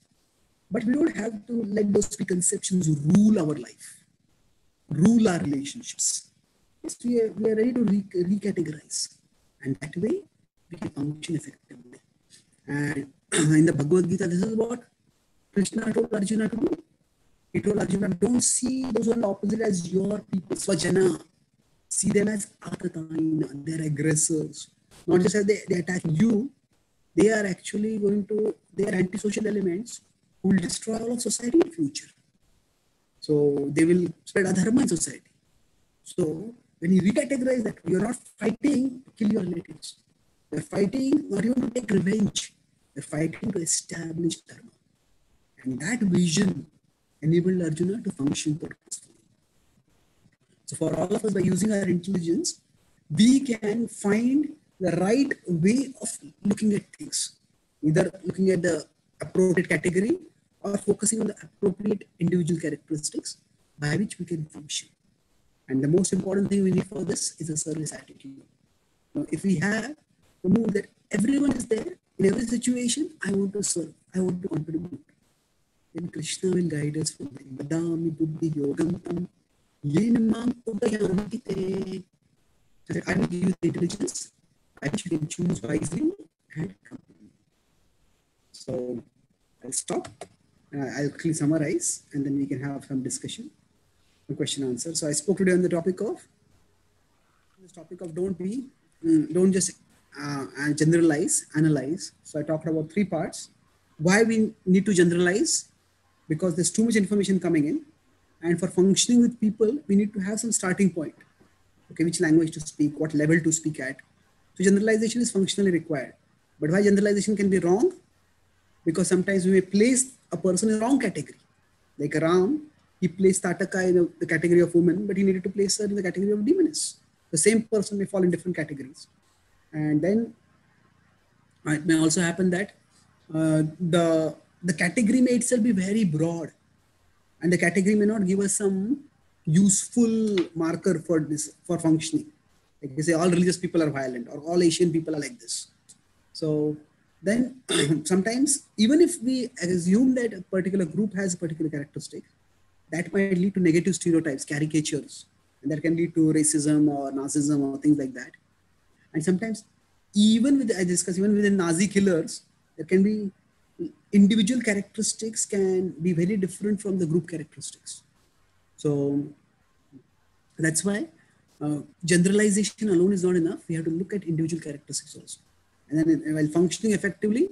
But we don't have to let those preconceptions rule our life, rule our relationships. Yes, we are ready to recategorize. And that way, we can function effectively. And in the Bhagavad Gita, this is what Krishna told Arjuna to do. He told Arjuna, don't see those on the opposite as your people, Swajana. See them as Atataina, they're aggressors. Not just as they attack you, they are actually they are antisocial elements who will destroy all of society in the future. So they will spread adharma in society. So when you recategorize that, you're not fighting to kill your relatives. You're fighting not even to take revenge. You're fighting to establish dharma. And that vision enabled Arjuna to function purposefully. So for all of us, by using our intelligence, we can find the right way of looking at things, either looking at the appropriate category or focusing on the appropriate individual characteristics by which we can function. And the most important thing we need for this is a service attitude. Now, if we have the mood that everyone is there in every situation, I want to serve, I want to contribute. then Krishna will guide us from the Badami Buddhi Yogam Tam Yenamam Udayanti. I will give you the intelligence by which you can choose wisely and company. So I'll stop. I'll quickly summarize and then we can have some discussion, question answer. So I spoke today on the topic of don't just generalize, analyze. So I talked about 3 parts. Why we need to generalize? Because there's too much information coming in, and for functioning with people, we need to have some starting point. Okay, which language to speak, what level to speak at. So generalization is functionally required. But why generalization can be wrong? Because sometimes we may place a person in the wrong category. Like Ram, he placed Tataka in the category of woman, but he needed to place her in the category of demoness. The same person may fall in different categories. And then it may also happen that the category may itself be very broad, and the category may not give us some useful marker for this, for functioning. Like we say all religious people are violent, or all Asian people are like this. So then sometimes even if we assume that a particular group has a particular characteristic, that might lead to negative stereotypes, caricatures, and that can lead to racism or Nazism or things like that. And sometimes even with, I discussed, even within Nazi killers, there can be individual characteristics can be very different from the group characteristics. So that's why generalization alone is not enough. We have to look at individual characteristics also. And then while functioning effectively,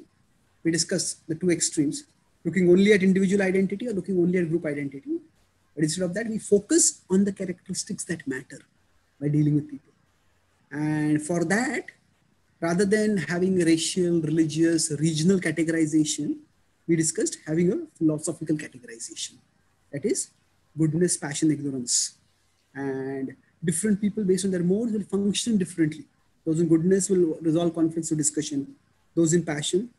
we discuss the 2 extremes, looking only at individual identity or looking only at group identity. But instead of that, we focus on the characteristics that matter by dealing with people. And for that, rather than having racial, religious, regional categorization, we discussed having a philosophical categorization. That is goodness, passion, ignorance. And different people based on their modes will function differently. Those in goodness will resolve conflicts through discussion. Those in passion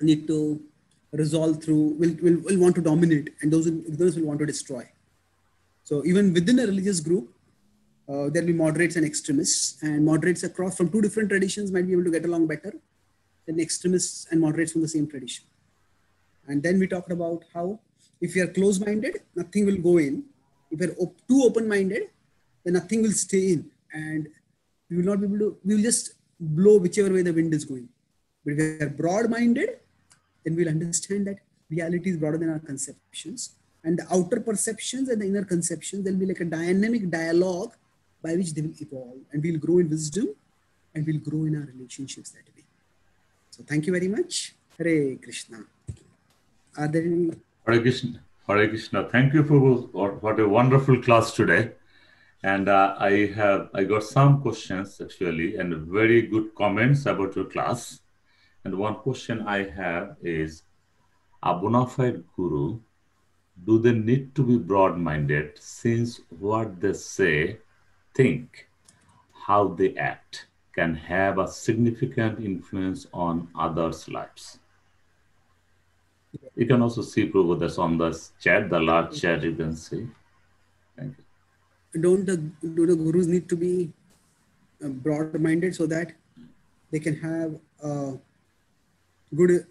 need to resolve through, will want to dominate, and those in ignorance will want to destroy. So even within a religious group, there'll be moderates and extremists, and moderates across from 2 different traditions might be able to get along better than extremists and moderates from the same tradition. And then we talked about how if you are close-minded, nothing will go in. If you're too open-minded, then nothing will stay in, and we will not be able to, we will just blow whichever way the wind is going. But if we are broad-minded, then we'll understand that reality is broader than our conceptions, and the outer perceptions and the inner conceptions, there'll be like a dynamic dialogue by which they will evolve, and we'll grow in wisdom, and we'll grow in our relationships that way. So thank you very much. Hare Krishna. Are there any? Hare Krishna. Hare Krishna. Thank you for what a wonderful class today. And I got some questions actually, and very good comments about your class. And one question I have is, a bona fide guru, do they need to be broad-minded, since what they say, think, how they act can have a significant influence on others' lives? You can also see Prabhu that's on the chat, the large chat you can see. Thank you. Do the gurus need to be broad-minded so that they can have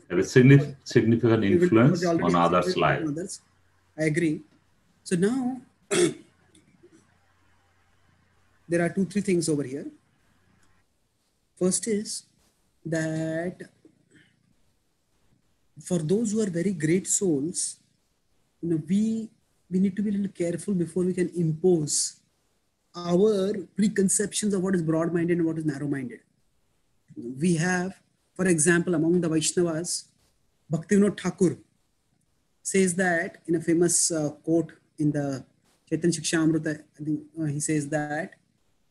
have a significant influence on others' lives? I agree. So now there are 2-3 things over here. First is that for those who are very great souls, we need to be a little careful before we can impose our preconceptions of what is broad-minded and what is narrow-minded. We have, for example, among the Vaishnavas, Bhaktivinoda Thakur says that in a famous quote in the Chaitanya Charan, I think he says that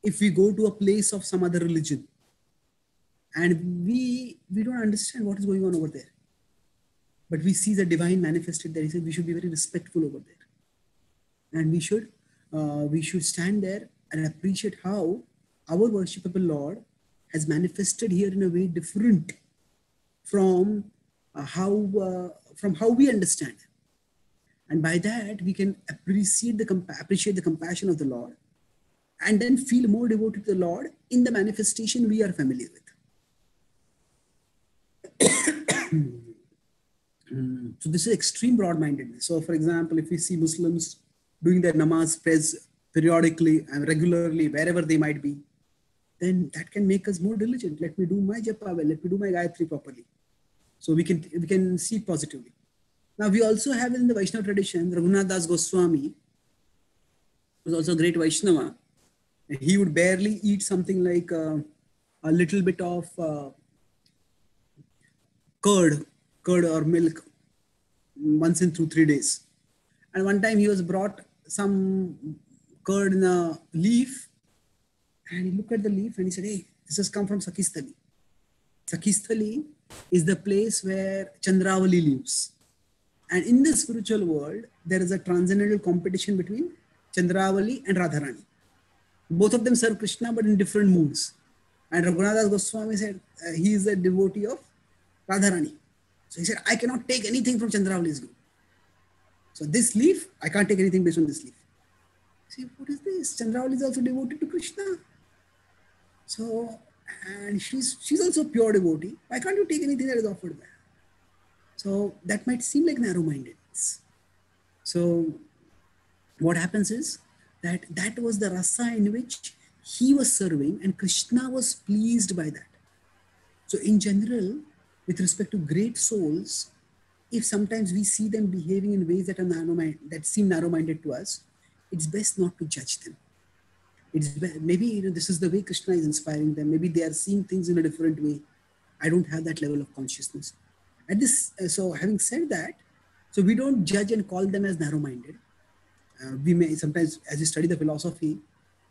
if we go to a place of some other religion and we don't understand what is going on over there, but we see the divine manifested there, he says we should be very respectful over there, and we should stand there and appreciate how our worshipable Lord has manifested here in a way different from how we understand. And by that, we can appreciate the compassion of the Lord, and then feel more devoted to the Lord in the manifestation we are familiar with. So this is extreme broad-mindedness. So for example, if we see Muslims doing their namaz prayers periodically and regularly, wherever they might be, then that can make us more diligent. Let me do my japa well, let me do my Gayatri properly. So we can see positively. Now we also have in the Vaishnava tradition, Raghunath Das Goswami was also a great Vaishnava. He would barely eat something like a little bit of curd or milk once in 3 days. And one time he was brought some curd in a leaf, and he looked at the leaf and he said, hey, this has come from Sakisthali. Sakisthali is the place where Chandravali lives. And in the spiritual world, there is a transcendental competition between Chandravali and Radharani. Both of them serve Krishna, but in different moods. And Raghunath Das Goswami said he is a devotee of Radharani. So he said, I cannot take anything from Chandravali's group. So this leaf, I can't take anything based on this leaf. See, what is this? Chandravali is also devoted to Krishna. So, and she's also a pure devotee. Why can't you take anything that is offered there? So that might seem like narrow-mindedness. So what happens is that was the rasa in which he was serving, and Krishna was pleased by that. So in general, with respect to great souls, if sometimes we see them behaving in ways that are that seem narrow-minded to us, it's best not to judge them. Maybe this is the way Krishna is inspiring them. Maybe they are seeing things in a different way. I don't have that level of consciousness. So having said that, so we don't judge and call them as narrow-minded. We may sometimes, as we study the philosophy,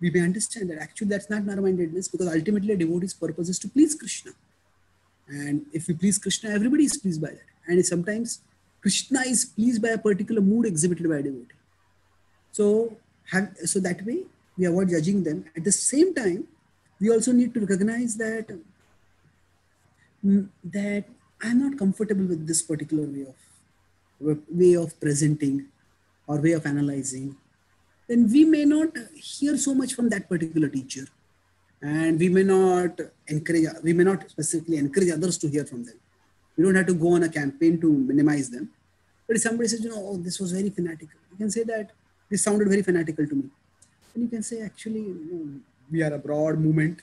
we may understand that actually that's not narrow-mindedness, because ultimately a devotee's purpose is to please Krishna. And if we please Krishna, everybody is pleased by that. And sometimes Krishna is pleased by a particular mood exhibited by a devotee. So that way we avoid judging them. At the same time, we also need to recognize that I'm not comfortable with this particular way of presenting or way of analyzing. Then we may not hear so much from that particular teacher, and we may not specifically encourage others to hear from them. We don't have to go on a campaign to minimize them. But if somebody says, oh, this was very fanatical, you can say that this sounded very fanatical to me. And you can say, actually, we are a broad movement,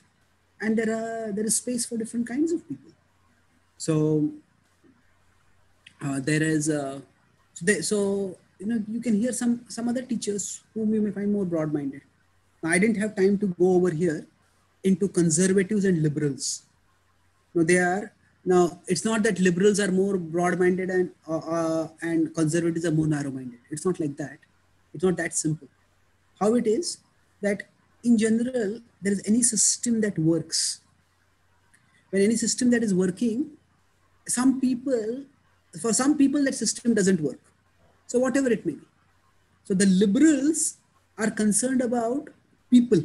and there is space for different kinds of people. So you can hear some other teachers whom you may find more broad-minded. Now, I didn't have time to go over here into conservatives and liberals. Now it's not that liberals are more broad-minded and conservatives are more narrow-minded. It's not like that. It's not that simple. How it is that in general, there is any system that works. When any system that is working, for some people that system doesn't work. So whatever it may be. So the liberals are concerned about people.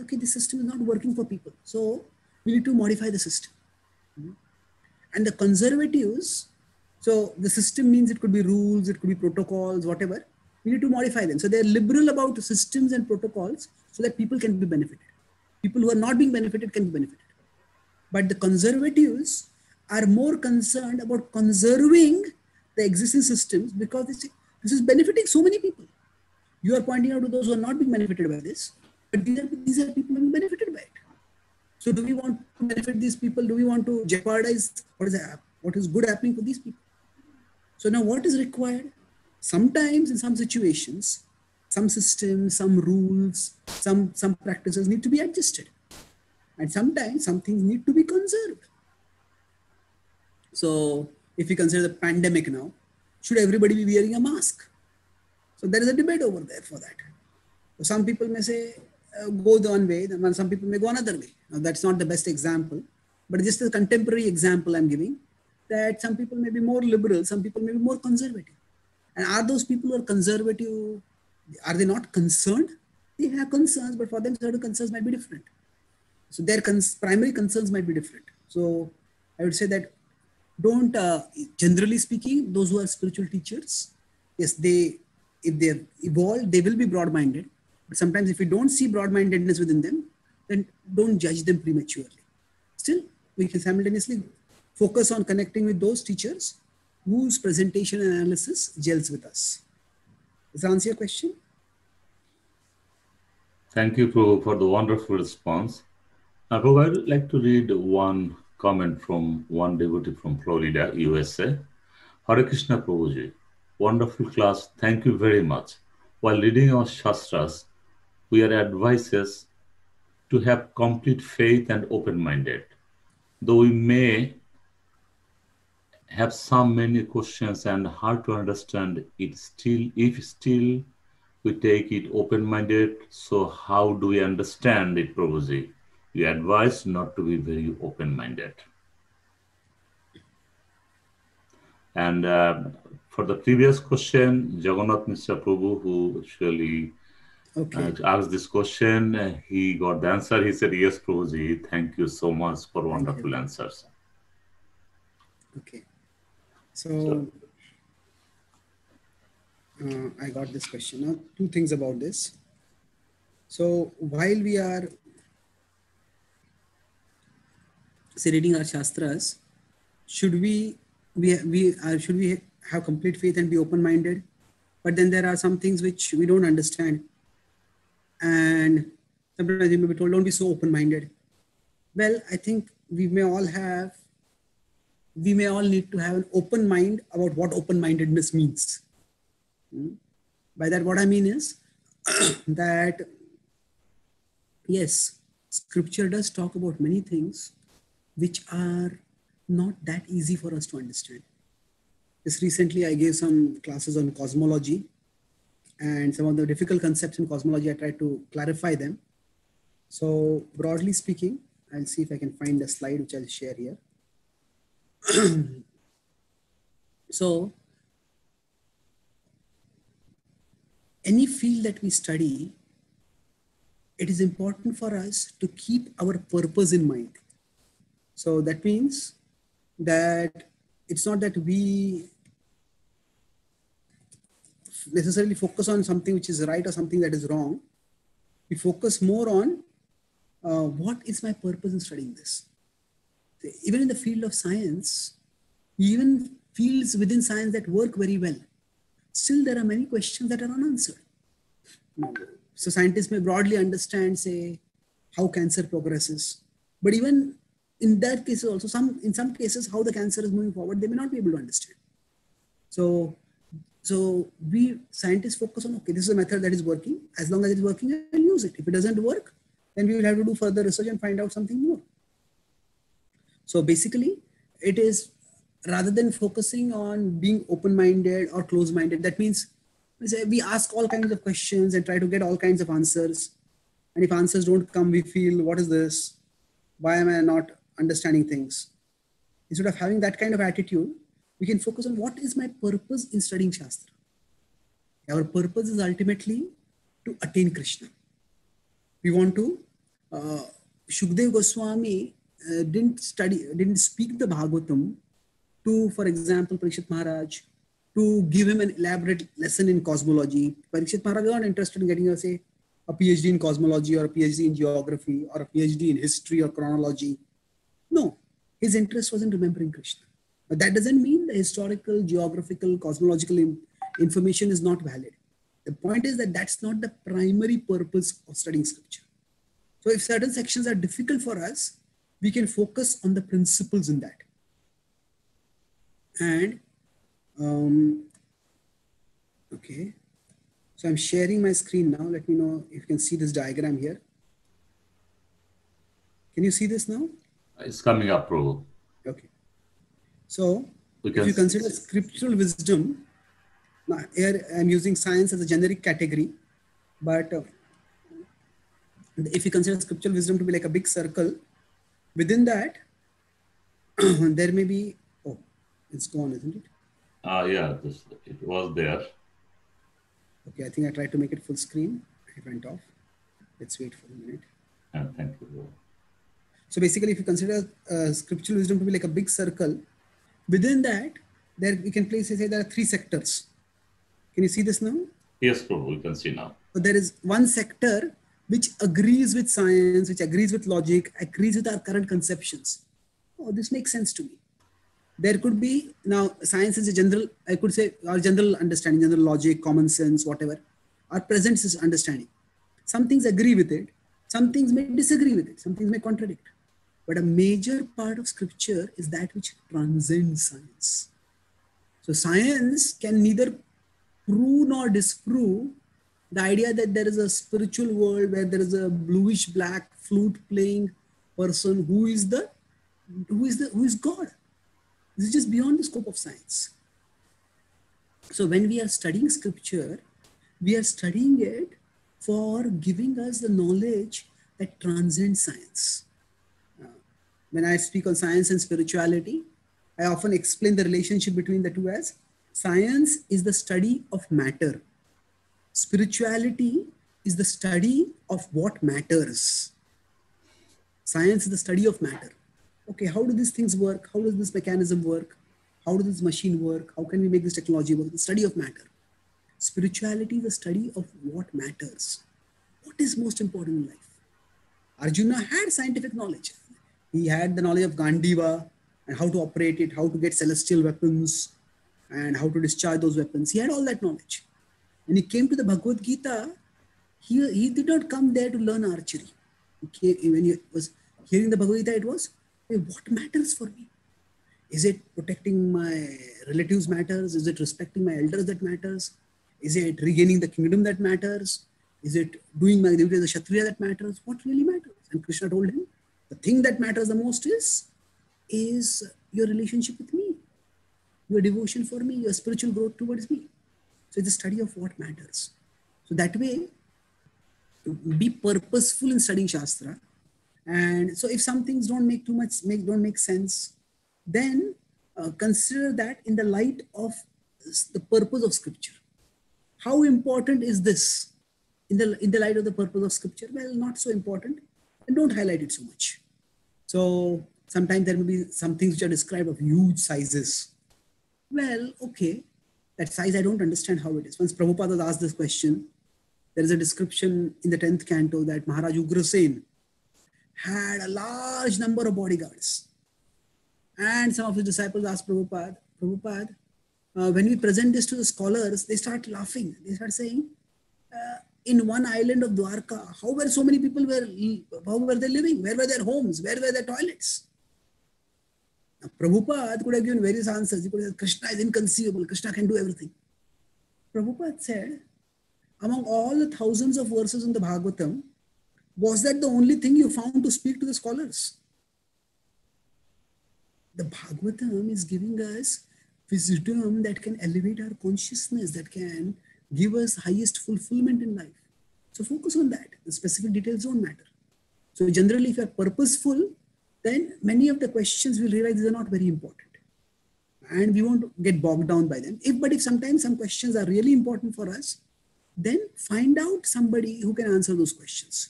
Okay, the system is not working for people. So we need to modify the system. And the conservatives, so the system means it could be rules, it could be protocols, whatever. We need to modify them. So they're liberal about systems and protocols so that people can be benefited. People who are not being benefited can be benefited. But the conservatives are more concerned about conserving the existing systems, because this is benefiting so many people. You are pointing out to those who are not being benefited by this, but these are people being benefited by it. So do we want to benefit these people? Do we want to jeopardize what is good happening for these people? So now what is required? Sometimes in some situations, some systems, some rules, some practices need to be adjusted. And sometimes some things need to be conserved. So if we consider the pandemic now, should everybody be wearing a mask? So there is a debate over there for that. So some people may say, go the one way, then some people may go another way. Now that's not the best example, but just a contemporary example I'm giving, that some people may be more liberal, some people may be more conservative. And are those people who are conservative, are they not concerned? They have concerns, but for them certain concerns might be different. So their primary concerns might be different. So I would say that don't, generally speaking, those who are spiritual teachers, yes, if they evolve, they will be broad-minded. But sometimes if we don't see broad-mindedness within them, then don't judge them prematurely. Still, we can simultaneously focus on connecting with those teachers whose presentation and analysis gels with us. Does that answer your question? Thank you, Prabhu, for the wonderful response. Now, Prabhu, I would like to read one comment from one devotee from Florida, USA. Hare Krishna, Prabhuji. Wonderful class. Thank you very much. While reading our Shastras, we are advised to have complete faith and open-minded. Though we may have some many questions and hard to understand it still, if still we take it open-minded, so how do we understand it, Prabhuji? You advise not to be very open-minded. And for the previous question, Jagannath Mishra Prabhu, who actually asked this question, he got the answer. He said, yes, Prabhuji, thank you so much for wonderful answers. Okay. So I got this question. Now, two things about this. So while we are reading our Shastras, should we have complete faith and be open-minded? But then there are some things which we don't understand. And sometimes we may be told, don't be so open-minded. Well, I think we may all need to have an open mind about what open-mindedness means. By that, what I mean is that, yes, scripture does talk about many things which are not that easy for us to understand. Just recently, I gave some classes on cosmology, and some of the difficult concepts in cosmology, I tried to clarify them. So broadly speaking, I'll see if I can find a slide which I'll share here. So any field that we study, it is important for us to keep our purpose in mind. So that means that it's not that we necessarily focus on something which is right or something that is wrong. We focus more on what is my purpose in studying this. Even in the field of science, even fields within science that work very well, still there are many questions that are unanswered. So scientists may broadly understand, say, how cancer progresses, but even in that case also, in some cases, how the cancer is moving forward, they may not be able to understand. So we scientists focus on, okay, this is a method that is working. As long as it is working, I'll use it. If it doesn't work, then we will have to do further research and find out something more. So basically, it is rather than focusing on being open-minded or close-minded, that means we ask all kinds of questions and try to get all kinds of answers. And if answers don't come, we feel, what is this? Why am I not understanding things? Instead of having that kind of attitude, we can focus on what is my purpose in studying Shastra. Our purpose is ultimately to attain Krishna. We want to, Shukdev Goswami didn't speak the Bhagavatam to, for example, Parikshit Maharaj, to give him an elaborate lesson in cosmology. Parikshit Maharaj was not interested in getting, say, a PhD in cosmology or a PhD in geography or a PhD in history or chronology. No, his interest was in remembering Krishna. But that doesn't mean the historical, geographical, cosmological information is not valid. The point is that that's not the primary purpose of studying scripture. So if certain sections are difficult for us, we can focus on the principles in that. And, okay. So I'm sharing my screen now. Let me know if you can see this diagram here. Can you see this now? It's coming up, Prabhu. Okay. So if you consider scriptural wisdom, now here I'm using science as a generic category, but if you consider scriptural wisdom to be like a big circle, within that, there may be, oh, it's gone, isn't it? Yeah, it was there. Okay, I think I tried to make it full screen. It went off. Let's wait for a minute. Thank you. So basically, if you consider scriptural wisdom to be like a big circle, within that, there we can place, say, there are 3 sectors. Can you see this now? Yes, Prabhu, we can see now. So there is one sector which agrees with science, which agrees with logic, agrees with our current conceptions. Oh, this makes sense to me. There could be, now science is a general, I could say, our general understanding, general logic, common sense, whatever. Our present is understanding. Some things agree with it, some things may disagree with it, some things may contradict. But a major part of scripture is that which transcends science. So science can neither prove nor disprove the idea that there is a spiritual world where there is a bluish black flute playing person who is God. This is just beyond the scope of science. So when we are studying scripture, we are studying it for giving us the knowledge that transcends science. When I speak on science and spirituality, I often explain the relationship between the two as science is the study of matter. Spirituality is the study of what matters. Science is the study of matter. Okay, how do these things work? How does this mechanism work? How does this machine work? How can we make this technology work? The study of matter. Spirituality is the study of what matters. What is most important in life? Arjuna had scientific knowledge. He had the knowledge of Gandiva and how to operate it, how to get celestial weapons and how to discharge those weapons. He had all that knowledge. When he came to the Bhagavad Gita, he did not come there to learn archery. When he was hearing the Bhagavad Gita, it was, hey, what matters for me? Is it protecting my relatives matters? Is it respecting my elders that matters? Is it regaining the kingdom that matters? Is it doing my duty as a Kshatriya that matters? What really matters? And Krishna told him, the thing that matters the most is your relationship with me, your devotion for me, your spiritual growth towards me. So it's a study of what matters. So that way, be purposeful in studying Shastra. And so if some things don't make don't make sense, then consider that in the light of the purpose of scripture. How important is this in the light of the purpose of scripture? Well, not so important, and don't highlight it so much. So sometimes there may be some things which are described of huge sizes. Well, okay, that size, I don't understand how it is. Once Prabhupada was asked this question, there is a description in the 10th canto that Maharaj Ugrasen had a large number of bodyguards. And some of his disciples asked Prabhupada, when we present this to the scholars, they start laughing. They start saying, in one island of Dwarka, how were so many people how were they living? Where were their homes? Where were their toilets? Now, Prabhupada could have given various answers. He could have said, Krishna is inconceivable. Krishna can do everything. Prabhupada said, among all the thousands of verses in the Bhagavatam, was that the only thing you found to speak to the scholars? The Bhagavatam is giving us wisdom that can elevate our consciousness, that can give us highest fulfillment in life. So focus on that. The specific details don't matter. So generally, if you are purposeful, then many of the questions we'll realize these are not very important. And we won't get bogged down by them. But if sometimes some questions are really important for us, then find out somebody who can answer those questions.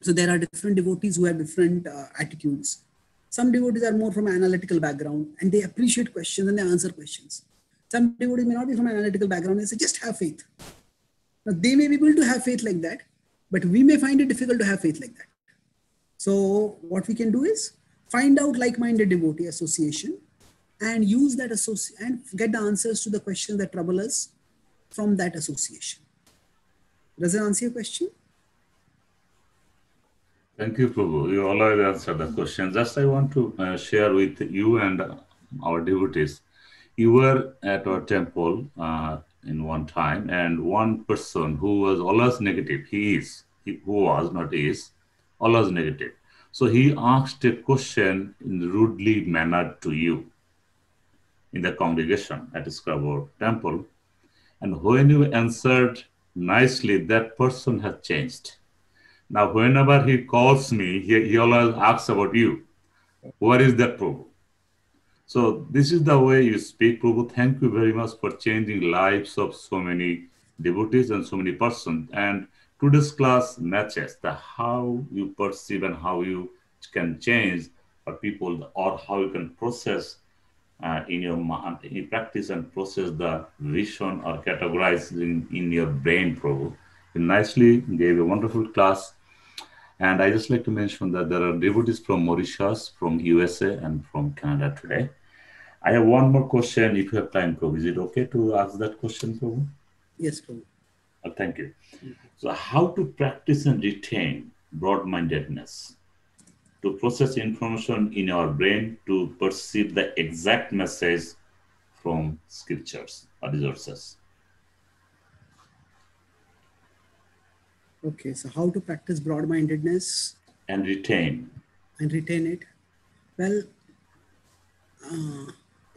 So there are different devotees who have different attitudes. Some devotees are more from an analytical background and they appreciate questions and they answer questions. Some devotees may not be from an analytical background. They say, just have faith. Now, they may be able to have faith like that, but we may find it difficult to have faith like that. So what we can do is find out like-minded devotee association and use that and get the answers to the questions that trouble us from that association. Does it answer your question? Thank you, Prabhu. You already answered the question. Just I want to share with you and our devotees. You were at our temple in one time, and one person who was always negative, always negative. So he asked a question in rudely mannered to you in the congregation at Scarborough Temple. And when you answered nicely, that person has changed. Now, whenever he calls me, he always asks about you. Where is that Prabhu? So this is the way you speak, Prabhu. Thank you very much for changing lives of so many devotees and so many persons. And today's class matches the how you perceive and how you can change people, or how you can process in your mind, in practice, and process the vision or categorize in your brain, Prabhu. You nicely gave a wonderful class. And I just like to mention that there are devotees from Mauritius, from USA, and from Canada today. I have one more question if you have time, Prabhu. Is it okay to ask that question, Prabhu? Yes, Prabhu. Thank you. So, how to practice and retain broad-mindedness? To process information in our brain to perceive the exact message from scriptures or resources. Okay, so how to practice broad-mindedness and retain it? Well,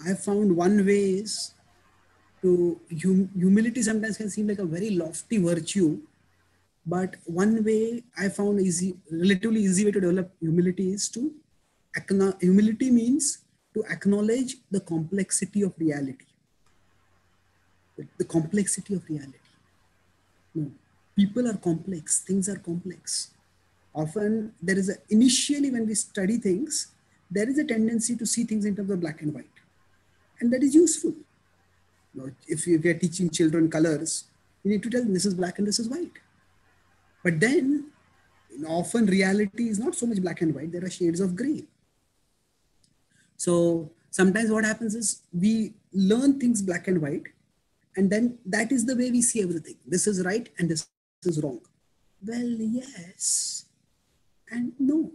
I found one way is to humility sometimes can seem like a very lofty virtue, but one way I found relatively easy way to develop humility is to humility means to acknowledge the complexity of reality. The complexity of reality. No, people are complex, things are complex. Often there is initially when we study things, there is a tendency to see things in terms of black and white. And that is useful. If you are teaching children colors, you need to tell them this is black and this is white. But then often reality is not so much black and white, there are shades of gray. So sometimes what happens is we learn things black and white, and then that is the way we see everything. This is right and this is wrong. Well, yes and no.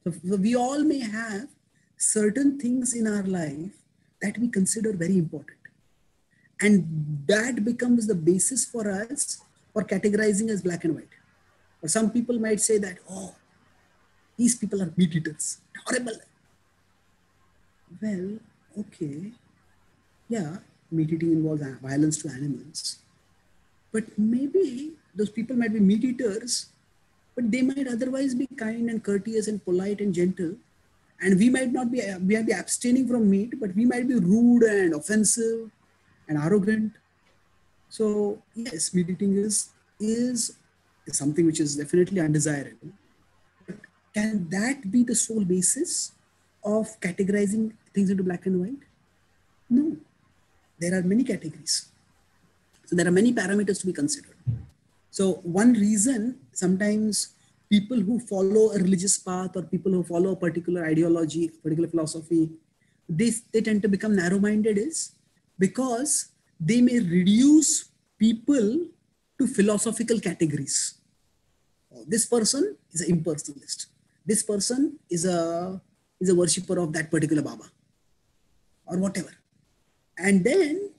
So we all may have certain things in our life that we consider very important. And that becomes the basis for us for categorizing as black and white. Or some people might say that, oh, these people are meat eaters, horrible. Well, okay. Yeah, meat eating involves violence to animals. But maybe those people might be meat eaters, but they might otherwise be kind and courteous and polite and gentle. And we might be abstaining from meat, but we might be rude and offensive and arrogant. So yes, meat eating is something which is definitely undesirable. But can that be the sole basis of categorizing things into black and white? No. There are many categories. So there are many parameters to be considered. So one reason sometimes people who follow a religious path or people who follow a particular ideology, particular philosophy, they tend to become narrow-minded is because they may reduce people to philosophical categories. This person is an impersonalist. This person is a worshipper of that particular Baba or whatever. And then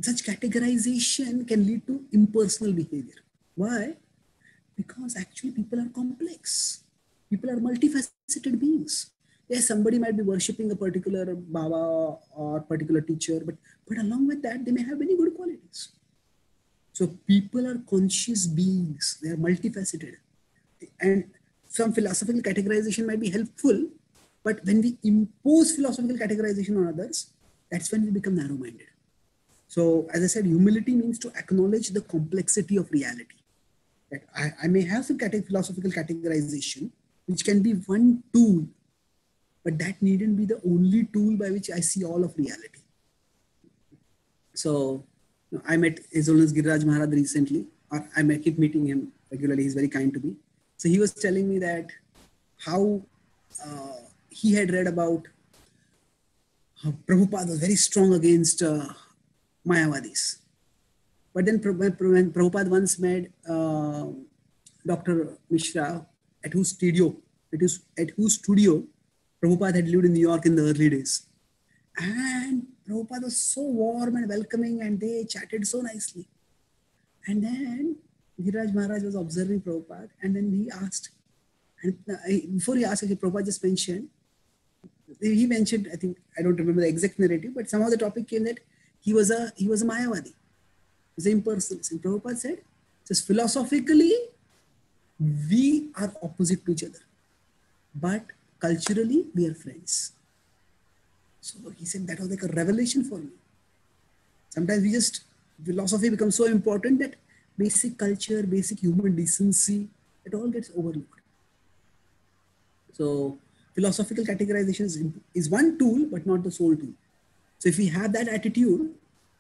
such categorization can lead to impersonal behavior. Why? Because actually people are complex. People are multifaceted beings. Yes, somebody might be worshipping a particular Baba or particular teacher, but along with that, they may have many good qualities. So people are conscious beings. They are multifaceted. And some philosophical categorization might be helpful, but when we impose philosophical categorization on others, that's when we become narrow-minded. So as I said, humility means to acknowledge the complexity of reality. That I may have some philosophical categorization, which can be one tool, but that needn't be the only tool by which I see all of reality. So I met His Holiness Giriraj Maharaj recently, or I keep meeting him regularly. He's very kind to me. So he was telling me that how he had read about how Prabhupada was very strong against Mayavadis. But then Prabhupada once met Dr. Mishra, at whose studio Prabhupada had lived in New York in the early days. And Prabhupada was so warm and welcoming, and they chatted so nicely. And then Giriraj Maharaj was observing Prabhupada, and then he asked, and before he asked, Prabhupada just mentioned, I think, I don't remember the exact narrative, but somehow the topic came that he was a Mayavadi. He's an impersonalist. And Prabhupada said, just philosophically, we are opposite to each other, but culturally, we are friends. So he said that was like a revelation for me. Sometimes philosophy becomes so important that basic culture, basic human decency, it all gets overlooked. So philosophical categorization is one tool, but not the sole tool. So if we have that attitude,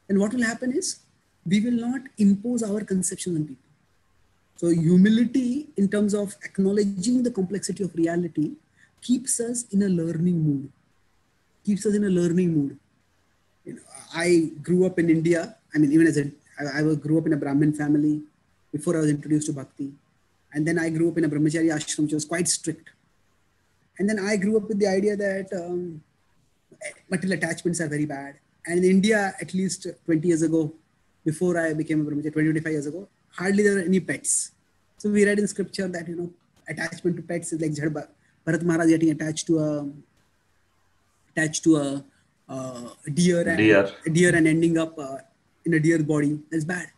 then what will happen is we will not impose our conceptions on people. So humility in terms of acknowledging the complexity of reality keeps us in a learning mood. Keeps us in a learning mood. You know, I grew up in India. I mean, even as I grew up in a Brahmin family before I was introduced to Bhakti. And then I grew up in a Brahmachari ashram, which was quite strict. And then I grew up with the idea that material attachments are very bad. And in India, at least 20 years ago, before I became a Brahmachari, 25 years ago, hardly there were any pets. So we read in scripture that, you know, attachment to pets is like Bharat Maharaj getting attached to a deer and ending up in a deer's body. That's bad.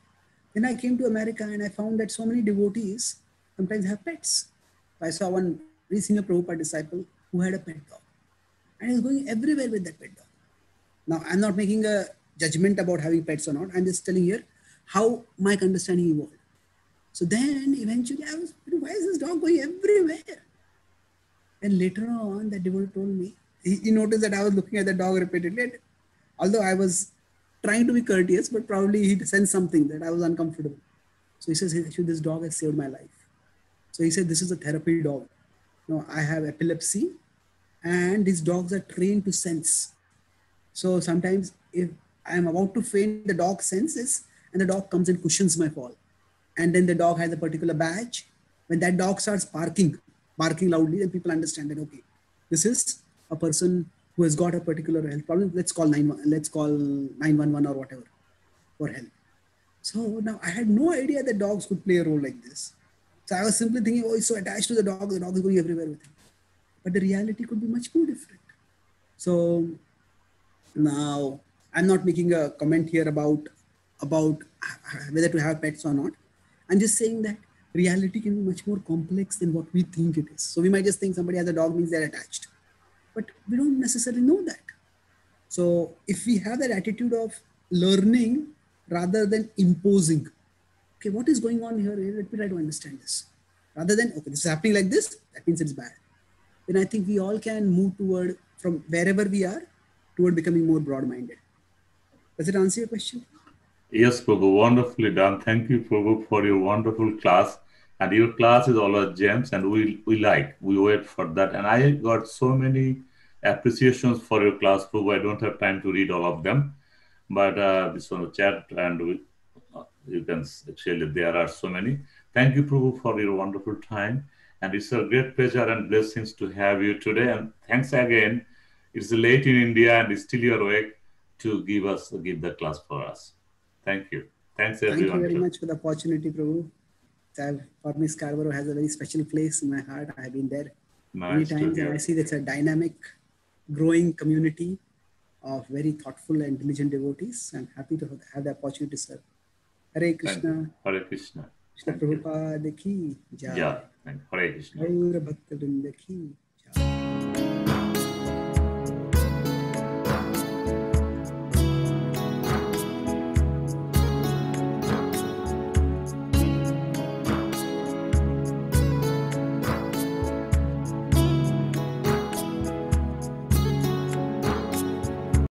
Then I came to America and I found that so many devotees sometimes have pets. I saw one very senior Prabhupada disciple who had a pet dog. And he was going everywhere with that pet dog. Now, I'm not making a judgment about having pets or not. I'm just telling here how my understanding evolved. So then eventually I was, why is this dog going everywhere? And later on, that devotee told me, he noticed that I was looking at the dog repeatedly. And although I was trying to be courteous, but probably he sensed something that I was uncomfortable. So he says, actually, this dog has saved my life. So he said, this is a therapy dog. Now, I have epilepsy and these dogs are trained to sense. So sometimes if I am about to faint, the dog senses and the dog comes and cushions my fall. And then the dog has a particular badge. When that dog starts barking loudly, then people understand that, okay, this is a person who has got a particular health problem. Let's call 911 or whatever for help. So now I had no idea that dogs could play a role like this. So I was simply thinking, oh, he's so attached to the dog is going everywhere with him. But the reality could be much more different. So now I'm not making a comment here about whether to have pets or not. I'm just saying that reality can be much more complex than what we think it is. So we might just think somebody has a dog means they're attached, but we don't necessarily know that. So if we have that attitude of learning rather than imposing, okay, what is going on here? Let me try to understand this. Rather than, okay, this is happening like this, that means it's bad. Then I think we all can move toward, from wherever we are, toward becoming more broad-minded. Does it answer your question? Yes, Prabhu, wonderfully done. Thank you, Prabhu, for your wonderful class. And your class is always gems, and we wait for that. And I got so many appreciations for your class, Prabhu. I don't have time to read all of them, but this on the chat, and you can actually, there are so many. Thank you, Prabhu, for your wonderful time. And it's a great pleasure and blessings to have you today. And thanks again. It's late in India, and still you're awake to give the class for us. Thank you. Thanks, everyone. Thank you very much for the opportunity, Prabhu. For me, Scarborough has a very special place in my heart. I have been there many times, and I see that's a dynamic, growing community of very thoughtful and diligent devotees. I'm happy to have the opportunity to serve. Hare Krishna. Hare Krishna. Krishna Prabhupada ki jai. Hare Krishna. Gaura Bhakta Vrinda ki